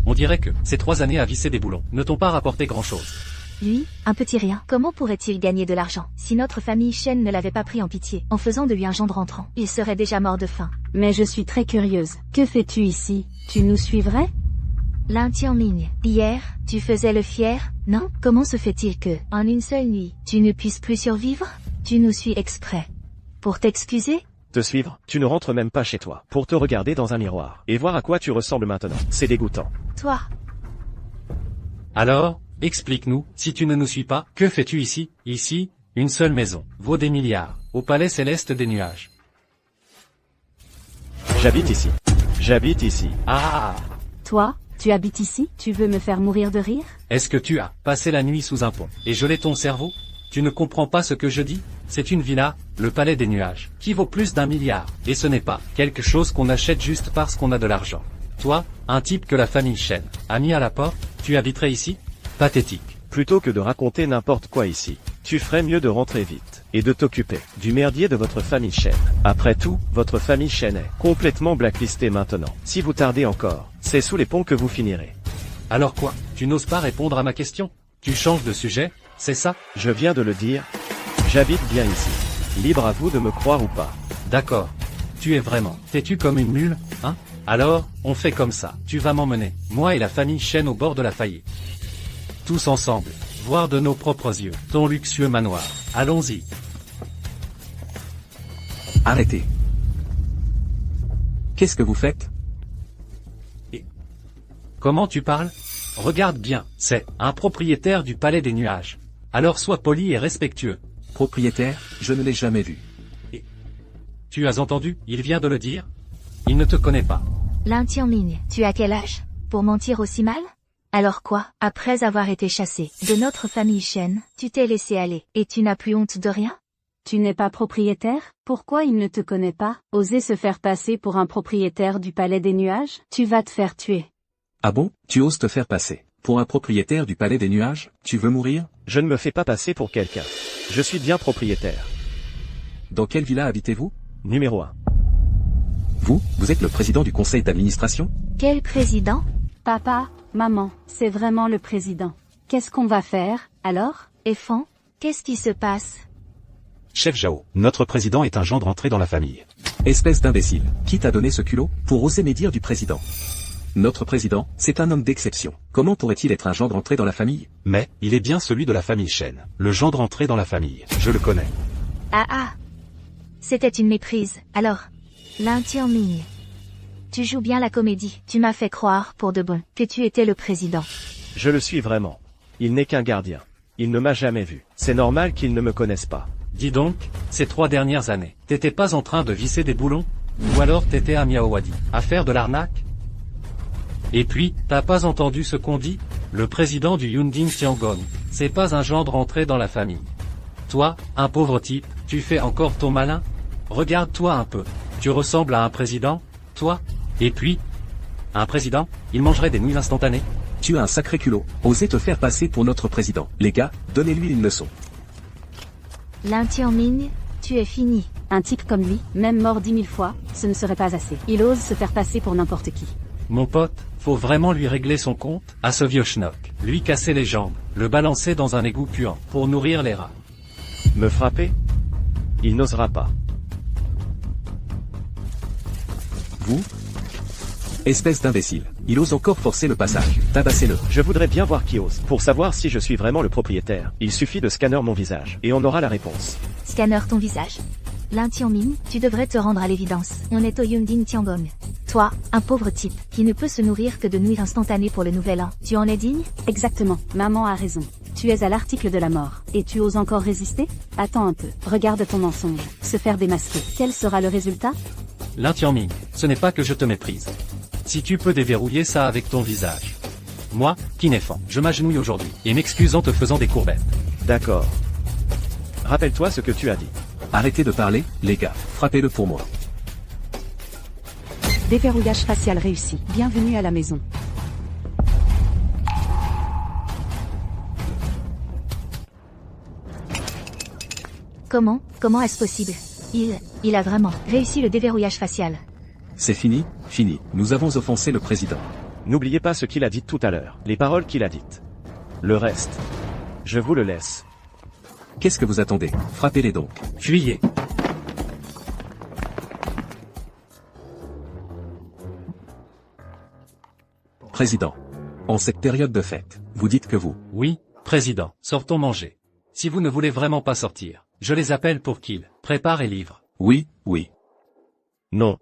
On dirait que ces 3 années à visser des boulons ne t'ont pas rapporté grand-chose. Lui, un petit rien. Comment pourrait-il gagner de l'argent? Si notre famille Chen ne l'avait pas pris en pitié, en faisant de lui un gendre entrant, il serait déjà mort de faim. Mais je suis très curieuse. Que fais-tu ici? Tu nous suivrais? Lin Tianming, hier, tu faisais le fier, non? Comment se fait-il que, en une seule nuit, tu ne puisses plus survivre? Tu nous suis exprès. Pour t'excuser? Te suivre? Tu ne rentres même pas chez toi, pour te regarder dans un miroir, et voir à quoi tu ressembles maintenant. C'est dégoûtant. Toi. Alors, explique-nous, si tu ne nous suis pas, que fais-tu ici? Ici, une seule maison, vaut des milliards, au Palais Céleste des Nuages. J'habite ici. J'habite ici. Ah! Toi, tu habites ici? Tu veux me faire mourir de rire? Est-ce que tu as passé la nuit sous un pont et gelé ton cerveau? Tu ne comprends pas ce que je dis? C'est une villa, le Palais des Nuages, qui vaut plus d'1 milliard, et ce n'est pas quelque chose qu'on achète juste parce qu'on a de l'argent. Toi, un type que la famille Chen a mis à la porte, tu habiterais ici? Pathétique. Plutôt que de raconter n'importe quoi ici, tu ferais mieux de rentrer vite, et de t'occuper du merdier de votre famille Chen. Après tout, votre famille Chen est complètement blacklistée maintenant. Si vous tardez encore, c'est sous les ponts que vous finirez. Alors quoi? Tu n'oses pas répondre à ma question? Tu changes de sujet, c'est ça? Je viens de le dire. J'habite bien ici. Libre à vous de me croire ou pas. D'accord. Tu es vraiment têtu comme une mule, hein? Alors, on fait comme ça. Tu vas m'emmener, moi et la famille Chen au bord de la faillite. Tous ensemble, voir de nos propres yeux, ton luxueux manoir. Allons-y. Arrêtez. Qu'est-ce que vous faites? Comment tu parles? Regarde bien, c'est un propriétaire du Palais des Nuages. Alors sois poli et respectueux. Propriétaire, je ne l'ai jamais vu. Tu as entendu? Il vient de le dire. Il ne te connaît pas. Lin Tianming, tu as quel âge? Pour mentir aussi mal? Alors quoi? Après avoir été chassé de notre famille Chen, tu t'es laissé aller, et tu n'as plus honte de rien? Tu n'es pas propriétaire? Pourquoi il ne te connaît pas? Oser se faire passer pour un propriétaire du Palais des Nuages? Tu vas te faire tuer. Ah bon, tu oses te faire passer pour un propriétaire du Palais des Nuages? Tu veux mourir? Je ne me fais pas passer pour quelqu'un. Je suis bien propriétaire. Dans quelle villa habitez-vous? Numéro 1. Vous êtes le président du conseil d'administration? Quel président? Papa, maman, c'est vraiment le président. Qu'est-ce qu'on va faire, alors? Effon, qu'est-ce qui se passe? Chef Zhao, notre président est un gendre entré dans la famille. Espèce d'imbécile, qui t'a donné ce culot pour oser médire du président? Notre président, c'est un homme d'exception. Comment pourrait-il être un gendre entré dans la famille? Mais, il est bien celui de la famille Shen. Le gendre entré dans la famille. Je le connais. Ah. C'était une méprise, alors. Lin Tianming. Tu joues bien la comédie. Tu m'as fait croire, pour de bon, que tu étais le président. Je le suis vraiment. Il n'est qu'un gardien. Il ne m'a jamais vu. C'est normal qu'il ne me connaisse pas. Dis donc, ces 3 dernières années, t'étais pas en train de visser des boulons? Ou alors t'étais à Miaowadi, à faire de l'arnaque? Et puis, t'as pas entendu ce qu'on dit? Le président du Yundin Tiangong, c'est pas un gendre entré dans la famille. Toi, un pauvre type, tu fais encore ton malin? Regarde-toi un peu. Tu ressembles à un président, toi? Et puis, un président, il mangerait des nouilles instantanées? Tu as un sacré culot. Oser te faire passer pour notre président. Les gars, donnez-lui une leçon. Lin Tianming, tu es fini. Un type comme lui, même mort 10 000 fois, ce ne serait pas assez. Il ose se faire passer pour n'importe qui. Mon pote, faut vraiment lui régler son compte, à ce vieux schnock. Lui casser les jambes, le balancer dans un égout puant, pour nourrir les rats. Me frapper? Il n'osera pas. Vous? Espèce d'imbécile. Il ose encore forcer le passage. Tabassez-le. Je voudrais bien voir qui ose. Pour savoir si je suis vraiment le propriétaire, il suffit de scanner mon visage, et on aura la réponse. Scanner ton visage. Lin Tianming, tu devrais te rendre à l'évidence. On est au Yundin Tiangong. Toi, un pauvre type, qui ne peut se nourrir que de nouilles instantanées pour le nouvel an. Tu en es digne? Exactement, maman a raison. Tu es à l'article de la mort. Et tu oses encore résister? Attends un peu. Regarde ton mensonge. Se faire démasquer. Quel sera le résultat? Lin Tianming, ce n'est pas que je te méprise. Si tu peux déverrouiller ça avec ton visage. Moi, Kinefan, je m'agenouille aujourd'hui, et m'excuse en te faisant des courbettes. D'accord. Rappelle-toi ce que tu as dit. Arrêtez de parler, les gars. Frappez-le pour moi. Déverrouillage facial réussi. Bienvenue à la maison. Comment est-ce possible? Il a vraiment réussi le déverrouillage facial. C'est fini, fini. Nous avons offensé le président. N'oubliez pas ce qu'il a dit tout à l'heure. Les paroles qu'il a dites. Le reste. Je vous le laisse. Qu'est-ce que vous attendez? Frappez-les donc. Fuyez. Président. En cette période de fête, vous dites que vous... Oui, président, sortons manger. Si vous ne voulez vraiment pas sortir, je les appelle pour qu'ils préparent et livrent. Oui. Non.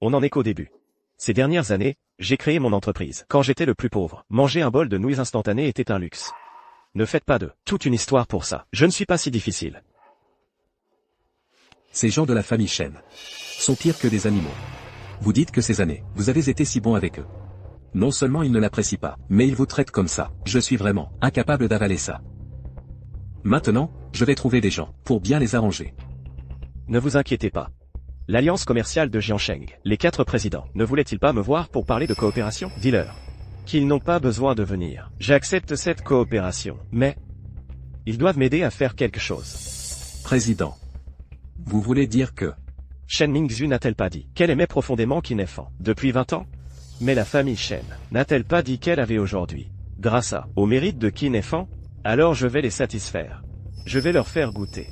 On n'en est qu'au début. Ces dernières années, j'ai créé mon entreprise. Quand j'étais le plus pauvre, manger un bol de nouilles instantanées était un luxe. Ne faites pas de toute une histoire pour ça. Je ne suis pas si difficile. Ces gens de la famille Shen sont pires que des animaux. Vous dites que ces années, vous avez été si bon avec eux. Non seulement ils ne l'apprécient pas, mais ils vous traitent comme ça. Je suis vraiment incapable d'avaler ça. Maintenant, je vais trouver des gens pour bien les arranger. Ne vous inquiétez pas. L'alliance commerciale de Jiansheng, les 4 présidents, ne voulaient-ils pas me voir pour parler de coopération? Dis-leur qu'ils n'ont pas besoin de venir. J'accepte cette coopération, mais ils doivent m'aider à faire quelque chose. Président. Vous voulez dire que... Shen Mingzhu n'a-t-elle pas dit qu'elle aimait profondément Kinefan depuis 20 ans? Mais la famille Shen n'a-t-elle pas dit qu'elle avait aujourd'hui, grâce au mérite de Kinefan? Alors je vais les satisfaire. Je vais leur faire goûter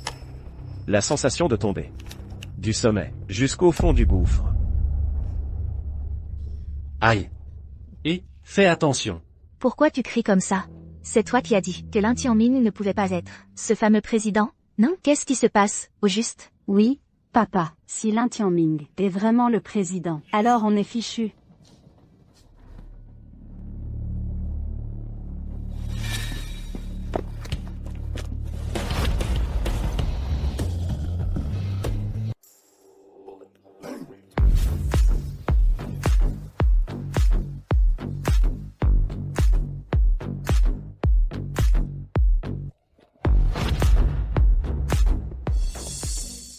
la sensation de tomber du sommet jusqu'au fond du gouffre. Aïe. Et, fais attention. Pourquoi tu cries comme ça? C'est toi qui as dit que Lin Tianming ne pouvait pas être ce fameux président, non? Qu'est-ce qui se passe, au juste? Oui, papa, si Lin Tianming est vraiment le président, alors on est fichu.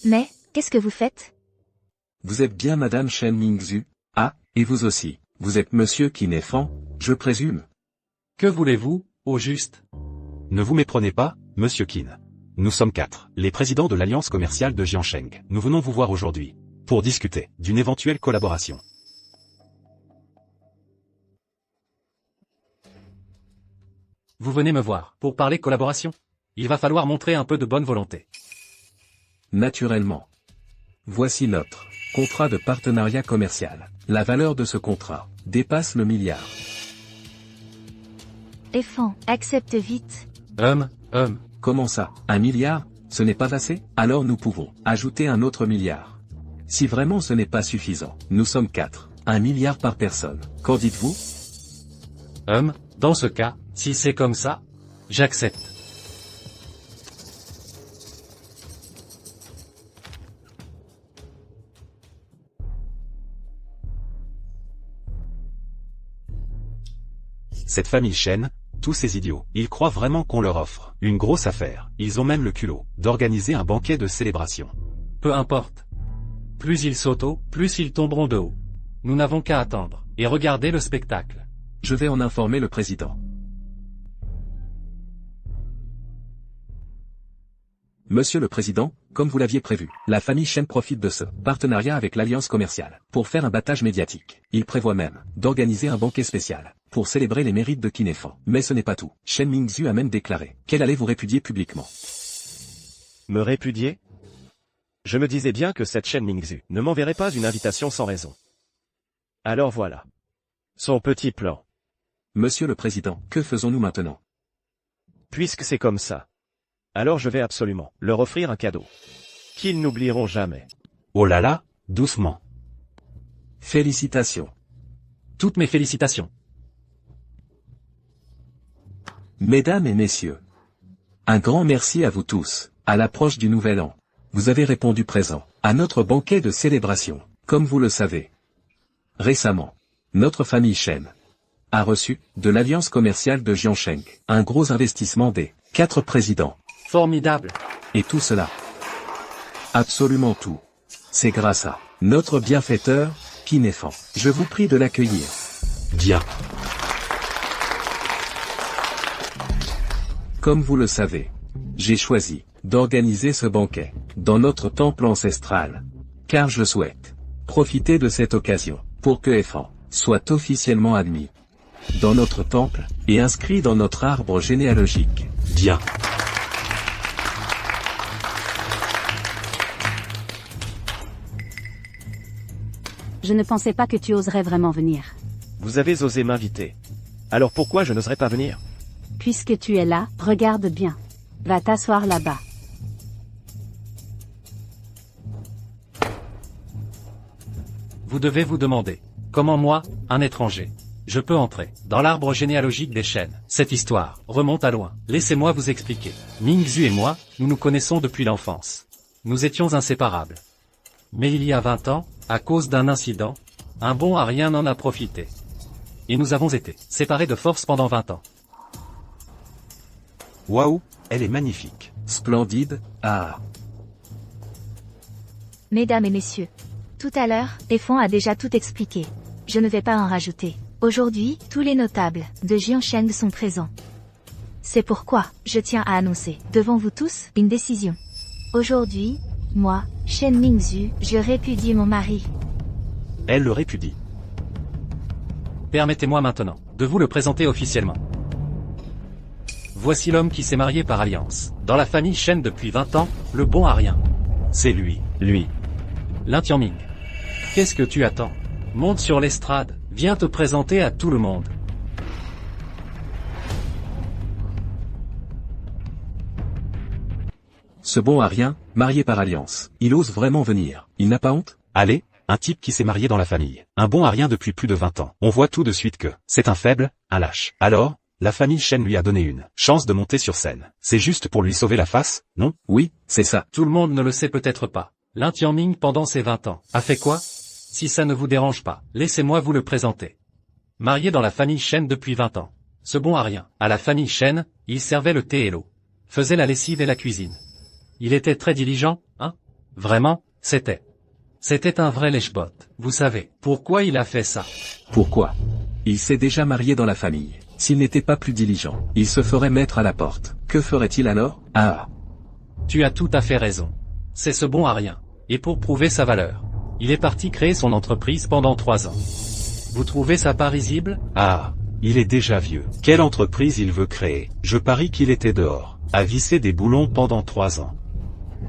Mais, qu'est-ce que vous faites? Vous êtes bien Madame Chen Mingzhu? Ah, et vous aussi, vous êtes Monsieur Kinefan, je présume. Que voulez-vous, au juste? Ne vous méprenez pas, Monsieur Qin. Nous sommes 4, les présidents de l'Alliance commerciale de Jiangsheng. Nous venons vous voir aujourd'hui, pour discuter d'une éventuelle collaboration. Vous venez me voir, pour parler collaboration? Il va falloir montrer un peu de bonne volonté. Naturellement. Voici notre contrat de partenariat commercial. La valeur de ce contrat dépasse le milliard. Efan, accepte vite. Comment ça? 1 milliard? Ce n'est pas assez? Alors nous pouvons ajouter un autre milliard. Si vraiment ce n'est pas suffisant, nous sommes 4. 1 milliard par personne. Qu'en dites-vous? Dans ce cas, si c'est comme ça, j'accepte. Cette famille Chen, tous ces idiots, ils croient vraiment qu'on leur offre une grosse affaire. Ils ont même le culot d'organiser un banquet de célébration. Peu importe. Plus ils sautent, plus ils tomberont de haut. Nous n'avons qu'à attendre, et regarder le spectacle. Je vais en informer le président. Monsieur le Président, comme vous l'aviez prévu, la famille Chen profite de ce partenariat avec l'Alliance commerciale pour faire un battage médiatique. Il prévoit même d'organiser un banquet spécial pour célébrer les mérites de Kinefan. Mais ce n'est pas tout. Chen Mingzhu a même déclaré qu'elle allait vous répudier publiquement. Me répudier? Je me disais bien que cette Chen Mingzhu ne m'enverrait pas une invitation sans raison. Alors voilà. Son petit plan. Monsieur le Président, que faisons-nous maintenant? Puisque c'est comme ça. Alors je vais absolument leur offrir un cadeau qu'ils n'oublieront jamais. Oh là là, doucement. Félicitations. Toutes mes félicitations. Mesdames et messieurs, un grand merci à vous tous. À l'approche du Nouvel An, vous avez répondu présent à notre banquet de célébration. Comme vous le savez, récemment, notre famille Chen a reçu de l'Alliance commerciale de Jiangsheng un gros investissement des 4 présidents. Formidable. Et tout cela, absolument tout, c'est grâce à notre bienfaiteur, Kinefan. Je vous prie de l'accueillir. Bien. Comme vous le savez, j'ai choisi d'organiser ce banquet dans notre temple ancestral, car je souhaite profiter de cette occasion pour que Efan soit officiellement admis dans notre temple et inscrit dans notre arbre généalogique. Bien. Je ne pensais pas que tu oserais vraiment venir. Vous avez osé m'inviter. Alors pourquoi je n'oserais pas venir? Puisque tu es là, regarde bien. Va t'asseoir là-bas. Vous devez vous demander, comment moi, un étranger, je peux entrer dans l'arbre généalogique des Chen? Cette histoire remonte à loin. Laissez-moi vous expliquer. Mingzhu et moi, nous nous connaissons depuis l'enfance. Nous étions inséparables. Mais il y a 20 ans, à cause d'un incident, un bon à rien en a profité. Et nous avons été séparés de force pendant 20 ans. Waouh, elle est magnifique. Splendide, ah. Mesdames et messieurs. Tout à l'heure, Efan a déjà tout expliqué. Je ne vais pas en rajouter. Aujourd'hui, tous les notables de Jiangsheng sont présents. C'est pourquoi, je tiens à annoncer, devant vous tous, une décision. Aujourd'hui, moi, Chen Mingzhu, je répudie mon mari. Elle le répudie. Permettez-moi maintenant de vous le présenter officiellement. Voici l'homme qui s'est marié par alliance. Dans la famille Chen depuis 20 ans, le bon à rien. C'est lui. Lin Tianming. Qu'est-ce que tu attends? Monte sur l'estrade, viens te présenter à tout le monde. Ce bon à rien, marié par alliance, il ose vraiment venir. Il n'a pas honte? Allez, un type qui s'est marié dans la famille. Un bon à rien depuis plus de 20 ans. On voit tout de suite que c'est un faible, un lâche. Alors, la famille Chen lui a donné une chance de monter sur scène. C'est juste pour lui sauver la face, non? Oui, c'est ça. Tout le monde ne le sait peut-être pas. Lin Tianming pendant ses 20 ans a fait quoi? Si ça ne vous dérange pas, laissez-moi vous le présenter. Marié dans la famille Chen depuis 20 ans. Ce bon à rien. À la famille Chen, il servait le thé et l'eau. Faisait la lessive et la cuisine. Il était très diligent, hein? Vraiment, C'était un vrai lèche-bot. Vous savez, pourquoi il a fait ça? Pourquoi? Il s'est déjà marié dans la famille. S'il n'était pas plus diligent, il se ferait mettre à la porte. Que ferait-il alors? Ah! Tu as tout à fait raison. C'est ce bon à rien. Et pour prouver sa valeur, il est parti créer son entreprise pendant 3 ans. Vous trouvez ça pas risible? Ah, il est déjà vieux. Quelle entreprise il veut créer? Je parie qu'il était dehors, à visser des boulons pendant 3 ans.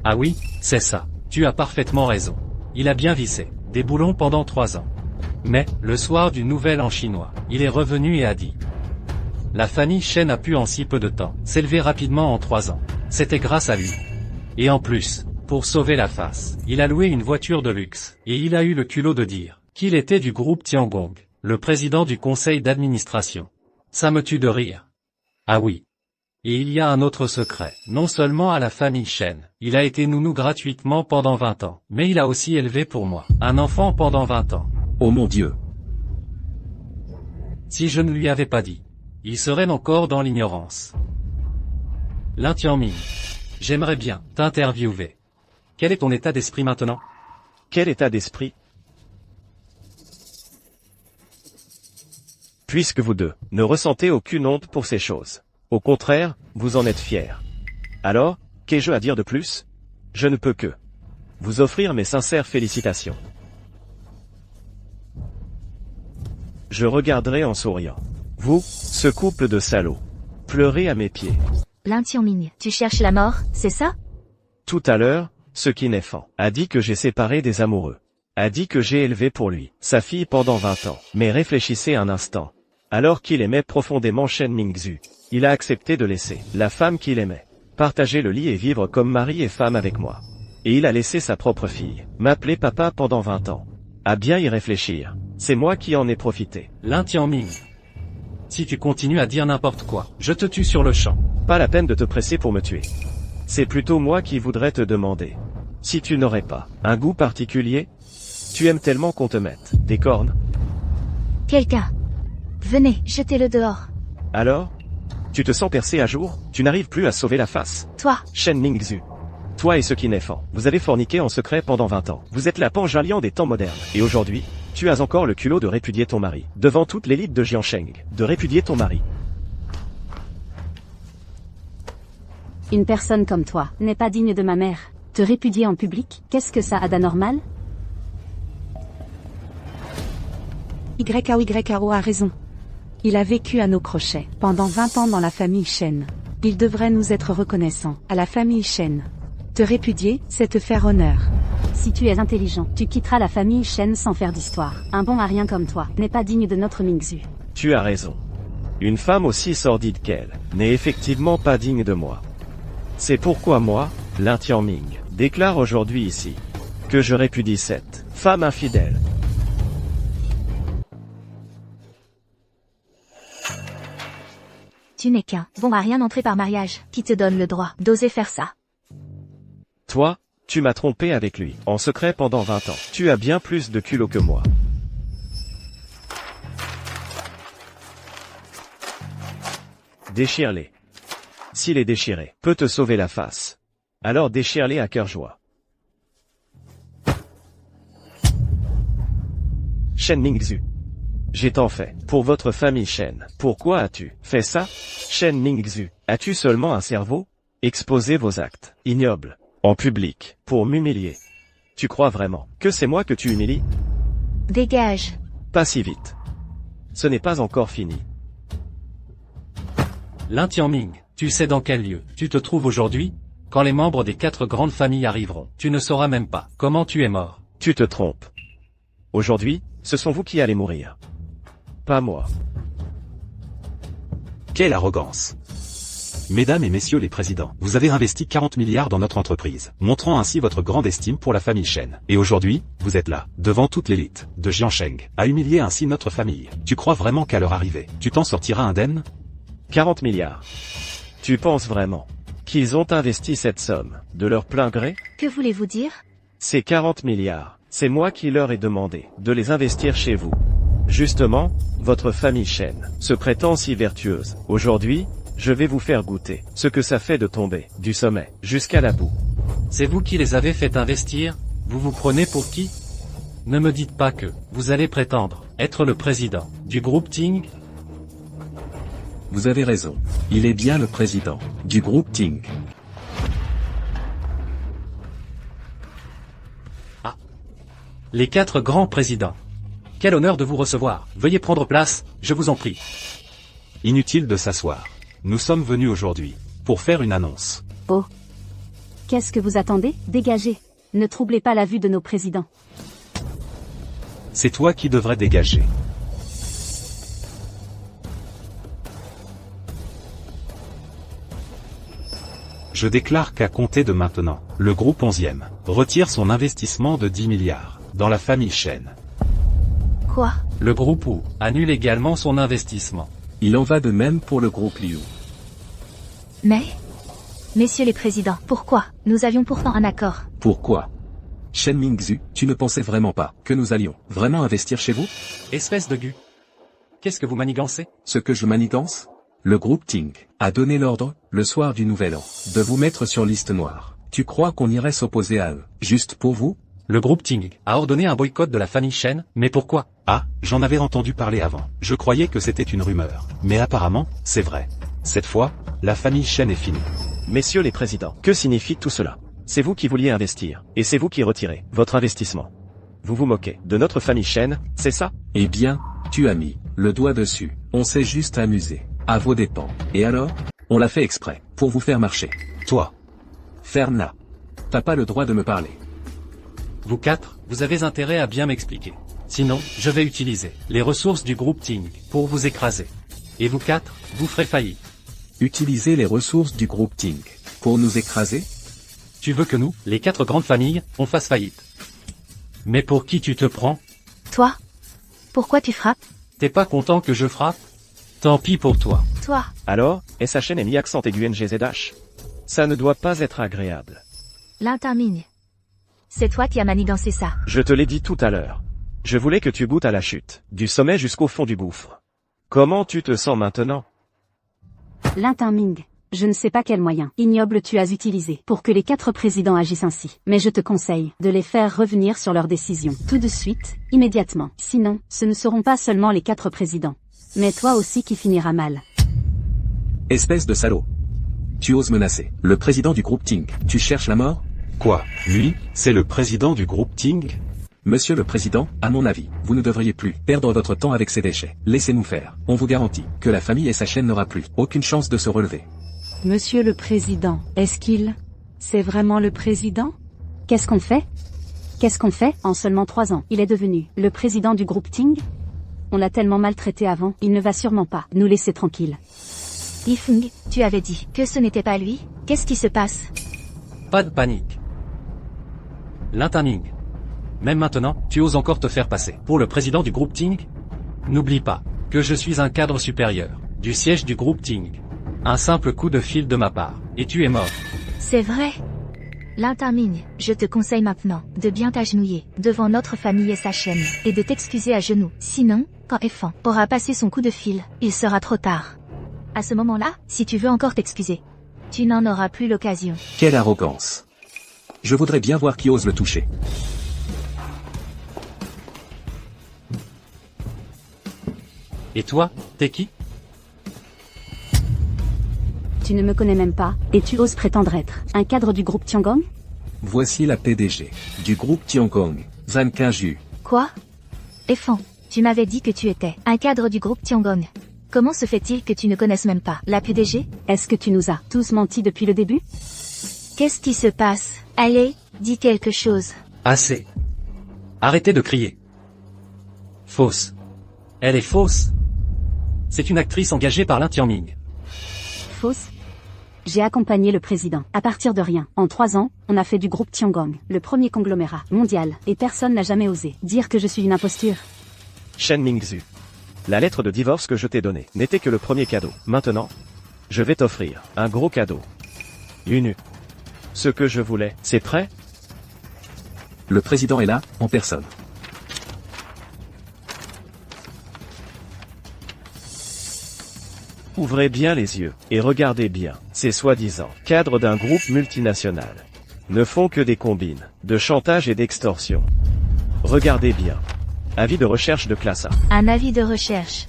Ah oui, c'est ça. Tu as parfaitement raison. Il a bien vissé des boulons pendant 3 ans. Mais, le soir du Nouvel An chinois, il est revenu et a dit: la famille Chen a pu en si peu de temps s'élever rapidement en 3 ans. C'était grâce à lui. Et en plus, pour sauver la face, il a loué une voiture de luxe, et il a eu le culot de dire qu'il était du groupe Tiangong, le président du conseil d'administration. Ça me tue de rire. Ah oui. Et il y a un autre secret, non seulement à la famille Chen, il a été nounou gratuitement pendant 20 ans, mais il a aussi élevé pour moi un enfant pendant 20 ans. Oh mon Dieu! Si je ne lui avais pas dit, il serait encore dans l'ignorance. Lin Tianming, j'aimerais bien t'interviewer. Quel est ton état d'esprit maintenant? Quel état d'esprit? Puisque vous deux ne ressentez aucune honte pour ces choses. Au contraire, vous en êtes fiers. Alors, qu'ai-je à dire de plus? Je ne peux que vous offrir mes sincères félicitations. Je regarderai en souriant. Vous, ce couple de salauds, pleurez à mes pieds. Lin Tianming, tu cherches la mort, c'est ça? Tout à l'heure, ce Kinefan a dit que j'ai séparé des amoureux. A dit que j'ai élevé pour lui sa fille pendant 20 ans. Mais réfléchissez un instant. Alors qu'il aimait profondément Shen Mingzhu, il a accepté de laisser la femme qu'il aimait partager le lit et vivre comme mari et femme avec moi. Et il a laissé sa propre fille m'appeler papa pendant 20 ans. À bien y réfléchir, c'est moi qui en ai profité. Lin Tianming, si tu continues à dire n'importe quoi, je te tue sur le champ. Pas la peine de te presser pour me tuer. C'est plutôt moi qui voudrais te demander si tu n'aurais pas un goût particulier. Tu aimes tellement qu'on te mette des cornes. Quelqu'un. Venez, jetez-le dehors. Alors? Tu te sens percé à jour? Tu n'arrives plus à sauver la face? Toi. Shen Mingzhu. Toi et ce Kinefan, vous avez forniqué en secret pendant 20 ans. Vous êtes la Panjalian des temps modernes. Et aujourd'hui, tu as encore le culot de répudier ton mari. Devant toute l'élite de Jiansheng. De répudier ton mari. Une personne comme toi n'est pas digne de ma mère. Te répudier en public, qu'est-ce que ça a d'anormal? YAO a raison. Il a vécu à nos crochets pendant 20 ans dans la famille Chen. Il devrait nous être reconnaissant à la famille Chen. Te répudier, c'est te faire honneur. Si tu es intelligent, tu quitteras la famille Chen sans faire d'histoire. Un bon à rien comme toi n'est pas digne de notre Mingzhu. Tu as raison. Une femme aussi sordide qu'elle n'est effectivement pas digne de moi. C'est pourquoi moi, Lin Tianming, déclare aujourd'hui ici que je répudie cette femme infidèle. Tu n'es qu'un bon à rien entré par mariage, qui te donne le droit d'oser faire ça. Toi, tu m'as trompé avec lui, en secret pendant 20 ans. Tu as bien plus de culot que moi. Déchire-les. Si les déchirer peut te sauver la face, alors déchire-les à cœur joie. Shen Mingzhu. J'ai tant fait pour votre famille Shen. Pourquoi as-tu fait ça? Shen Mingzhu, as-tu seulement un cerveau? Exposez vos actes ignobles en public pour m'humilier. Tu crois vraiment que c'est moi que tu humilies? Dégage. Pas si vite. Ce n'est pas encore fini. Lin Tianming, tu sais dans quel lieu tu te trouves aujourd'hui? Quand les membres des 4 grandes familles arriveront, tu ne sauras même pas comment tu es mort. Tu te trompes. Aujourd'hui, ce sont vous qui allez mourir. Pas moi. Quelle arrogance! Mesdames et messieurs les présidents, vous avez investi 40 milliards dans notre entreprise, montrant ainsi votre grande estime pour la famille Chen. Et aujourd'hui, vous êtes là, devant toute l'élite de Jiansheng, à humilier ainsi notre famille. Tu crois vraiment qu'à leur arrivée, tu t'en sortiras indemne? 40 milliards. Tu penses vraiment qu'ils ont investi cette somme de leur plein gré? Que voulez-vous dire? Ces 40 milliards, c'est moi qui leur ai demandé de les investir chez vous. Justement, votre famille Chen se prétend si vertueuse. Aujourd'hui, je vais vous faire goûter ce que ça fait de tomber du sommet jusqu'à la boue. C'est vous qui les avez fait investir? Vous vous prenez pour qui? Ne me dites pas que vous allez prétendre être le président du groupe Ting. Vous avez raison. Il est bien le président du groupe Ting. Les 4 grands présidents. Quel honneur de vous recevoir. Veuillez prendre place, je vous en prie. Inutile de s'asseoir. Nous sommes venus aujourd'hui pour faire une annonce. Oh. Qu'est-ce que vous attendez? Dégagez. Ne troublez pas la vue de nos présidents. C'est toi qui devrais dégager. Je déclare qu'à compter de maintenant, le groupe 11e retire son investissement de 10 milliards dans la famille Chen. Quoi? Le groupe Wu annule également son investissement. Il en va de même pour le groupe Liu. Mais, messieurs les présidents, pourquoi? Nous avions pourtant un accord. Pourquoi? Shen Mingzhu, tu ne pensais vraiment pas que nous allions vraiment investir chez vous? Espèce de gu. Qu'est-ce que vous manigancez? Ce que je manigance? Le groupe Ting a donné l'ordre, le soir du Nouvel An, de vous mettre sur liste noire. Tu crois qu'on irait s'opposer à eux, juste pour vous? Le groupe Ting a ordonné un boycott de la famille Chen, mais pourquoi? Ah, j'en avais entendu parler avant. Je croyais que c'était une rumeur. Mais apparemment, c'est vrai. Cette fois, la famille Chen est finie. Messieurs les présidents, que signifie tout cela? C'est vous qui vouliez investir, et c'est vous qui retirez votre investissement. Vous vous moquez de notre famille Chen, c'est ça? Eh bien, tu as mis le doigt dessus. On s'est juste amusé. À vos dépens. Et alors? On l'a fait exprès, pour vous faire marcher. Toi. Ferme là. T'as pas le droit de me parler. Vous 4, vous avez intérêt à bien m'expliquer. Sinon, je vais utiliser les ressources du groupe Ting pour vous écraser. Et vous 4, vous ferez faillite. Utiliser les ressources du groupe Ting pour nous écraser? Tu veux que nous, les 4 grandes familles, on fasse faillite. Mais pour qui tu te prends? Toi? Pourquoi tu frappes? T'es pas content que je frappe? Tant pis pour toi. Toi? Alors, SHN et mi accent aigu NGZH. Ça ne doit pas être agréable. L'intermigne. C'est toi qui as manigancé ça. Je te l'ai dit tout à l'heure. Je voulais que tu goûtes à la chute, du sommet jusqu'au fond du gouffre. Comment tu te sens maintenant? L'interming. Je ne sais pas quel moyen ignoble tu as utilisé pour que les 4 présidents agissent ainsi. Mais je te conseille de les faire revenir sur leurs décisions. Tout de suite, immédiatement. Sinon, ce ne seront pas seulement les 4 présidents. Mais toi aussi qui finiras mal. Espèce de salaud. Tu oses menacer le président du groupe Ting. Tu cherches la mort? Quoi? Lui, c'est le président du groupe Ting? Monsieur le président, à mon avis, vous ne devriez plus perdre votre temps avec ces déchets. Laissez-nous faire. On vous garantit que la famille SHN n'aura plus aucune chance de se relever. Monsieur le président, est-ce qu'il... C'est vraiment le président? Qu'est-ce qu'on fait? Qu'est-ce qu'on fait? En seulement 3 ans, il est devenu le président du groupe Ting? On l'a tellement maltraité avant, il ne va sûrement pas nous laisser tranquilles. Yifeng, tu avais dit que ce n'était pas lui. Qu'est-ce qui se passe? Pas de panique. L'interming. Même maintenant, tu oses encore te faire passer pour le président du groupe Ting? N'oublie pas que je suis un cadre supérieur du siège du groupe Ting. Un simple coup de fil de ma part, et tu es mort. C'est vrai. L'intermigne, je te conseille maintenant de bien t'agenouiller devant notre famille SHN et de t'excuser à genoux. Sinon, quand Effan aura passé son coup de fil, il sera trop tard. À ce moment-là, si tu veux encore t'excuser, tu n'en auras plus l'occasion. Quelle arrogance. Je voudrais bien voir qui ose le toucher. Et toi, t'es qui? Tu ne me connais même pas, et tu oses prétendre être un cadre du groupe Tiangong? Voici la PDG du groupe Tiangong, Zhan Qinju. Quoi? Effan, tu m'avais dit que tu étais un cadre du groupe Tiangong. Comment se fait-il que tu ne connaisses même pas la PDG? Est-ce que tu nous as tous menti depuis le début? Qu'est-ce qui se passe? Allez, dis quelque chose. Assez. Arrêtez de crier. Fausse. Elle est fausse. C'est une actrice engagée par l'Intianming. Fausse? J'ai accompagné le président. À partir de rien, en 3 ans, on a fait du groupe Tiangong le premier conglomérat mondial, et personne n'a jamais osé dire que je suis une imposture. Shen Mingzhu. La lettre de divorce que je t'ai donnée n'était que le premier cadeau. Maintenant, je vais t'offrir un gros cadeau. Une. Ce que je voulais, c'est prêt? Le président est là, en personne. Ouvrez bien les yeux, et regardez bien, ces soi-disant cadres d'un groupe multinational. ne font que des combines, de chantage et d'extorsion. Regardez bien. Avis de recherche de classe A. Un avis de recherche.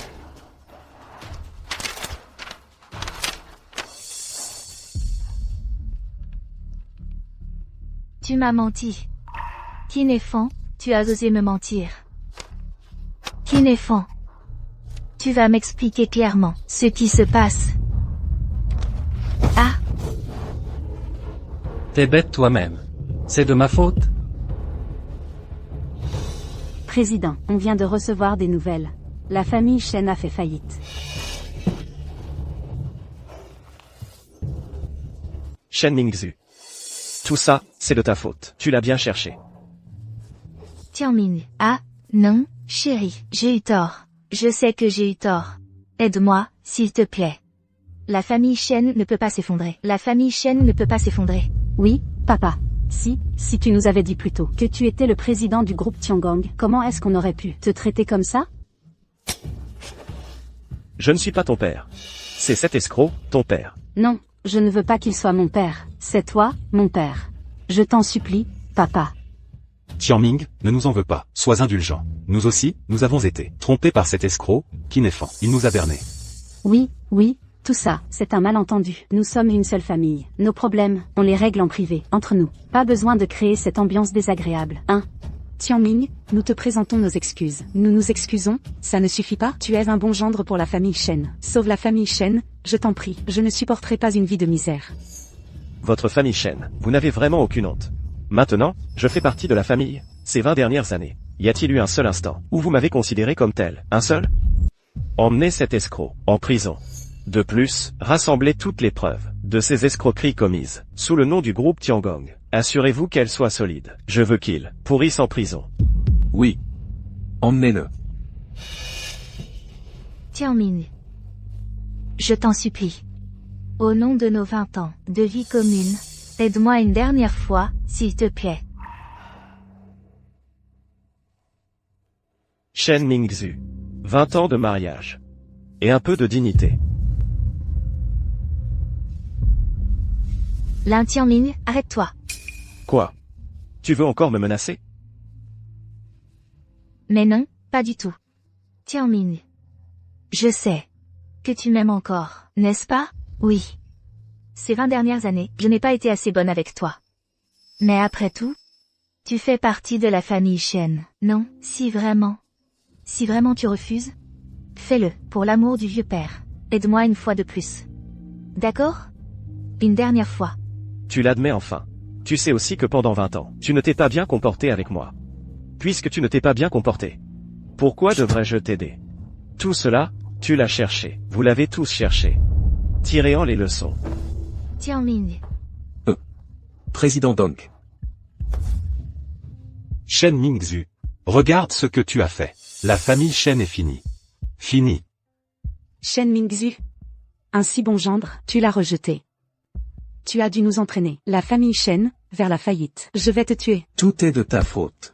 Tu m'as menti. Kinéfan, tu as osé me mentir. Kinéfan, tu vas m'expliquer clairement ce qui se passe. Ah, T'es bête toi-même. C'est de ma faute? Président, on vient de recevoir des nouvelles. La famille Chen a fait faillite. Shen Mingzhu. Tout ça, c'est de ta faute. Tu l'as bien cherché. Tianming. Ah, non, chérie, j'ai eu tort. Je sais que j'ai eu tort. Aide-moi, s'il te plaît. La famille Chen ne peut pas s'effondrer. La famille Chen ne peut pas s'effondrer. Oui, papa. Si tu nous avais dit plus tôt que tu étais le président du groupe Tiangong, comment est-ce qu'on aurait pu te traiter comme ça? Je ne suis pas ton père. C'est cet escroc, ton père. Non, je ne veux pas qu'il soit mon père. C'est toi, mon père. Je t'en supplie, papa. Tianming, ne nous en veux pas. Sois indulgent. Nous aussi, nous avons été trompés par cet escroc, Kinéfan. Il nous a bernés. Oui, tout ça, c'est un malentendu. Nous sommes une seule famille. Nos problèmes, on les règle en privé, entre nous. Pas besoin de créer cette ambiance désagréable, hein? Tianming, nous te présentons nos excuses. Nous nous excusons, ça ne suffit pas. Tu es un bon gendre pour la famille Chen. Sauve la famille Chen, je t'en prie. Je ne supporterai pas une vie de misère. Votre famille Chen, vous n'avez vraiment aucune honte. Maintenant, je fais partie de la famille. Ces 20 dernières années, y a-t-il eu un seul instant où vous m'avez considéré comme tel? Un seul? Emmenez cet escroc en prison. De plus, rassemblez toutes les preuves de ces escroqueries commises sous le nom du groupe Tiangong. Assurez-vous qu'elles soient solides. Je veux qu'il pourrisse en prison. Oui. Emmenez-le. Tianming. Je t'en supplie. Au nom de nos 20 ans de vie commune, aide-moi une dernière fois, s'il te plaît. Shen Mingzhu. 20 ans de mariage. Et un peu de dignité. Lin Tianming, arrête-toi. Quoi? Tu veux encore me menacer? Mais non, pas du tout. Tianming. Je sais que tu m'aimes encore, n'est-ce pas? Oui. Ces 20 dernières années, je n'ai pas été assez bonne avec toi. Mais après tout, tu fais partie de la famille Chen, non? Si vraiment tu refuses, fais-le, pour l'amour du vieux père. Aide-moi une fois de plus. D'accord? Une dernière fois. Tu l'admets enfin. Tu sais aussi que pendant 20 ans, tu ne t'es pas bien comporté avec moi. Puisque tu ne t'es pas bien comporté, pourquoi devrais-je t'aider? Tout cela, tu l'as cherché. Vous l'avez tous cherché. Tirez-en les leçons. Tianming. Président Dong. Shen Mingzhu. Regarde ce que tu as fait. La famille Chen est finie. Fini. Shen Mingzhu. Un si bon gendre, tu l'as rejeté. Tu as dû nous entraîner, la famille Chen, vers la faillite. Je vais te tuer. Tout est de ta faute.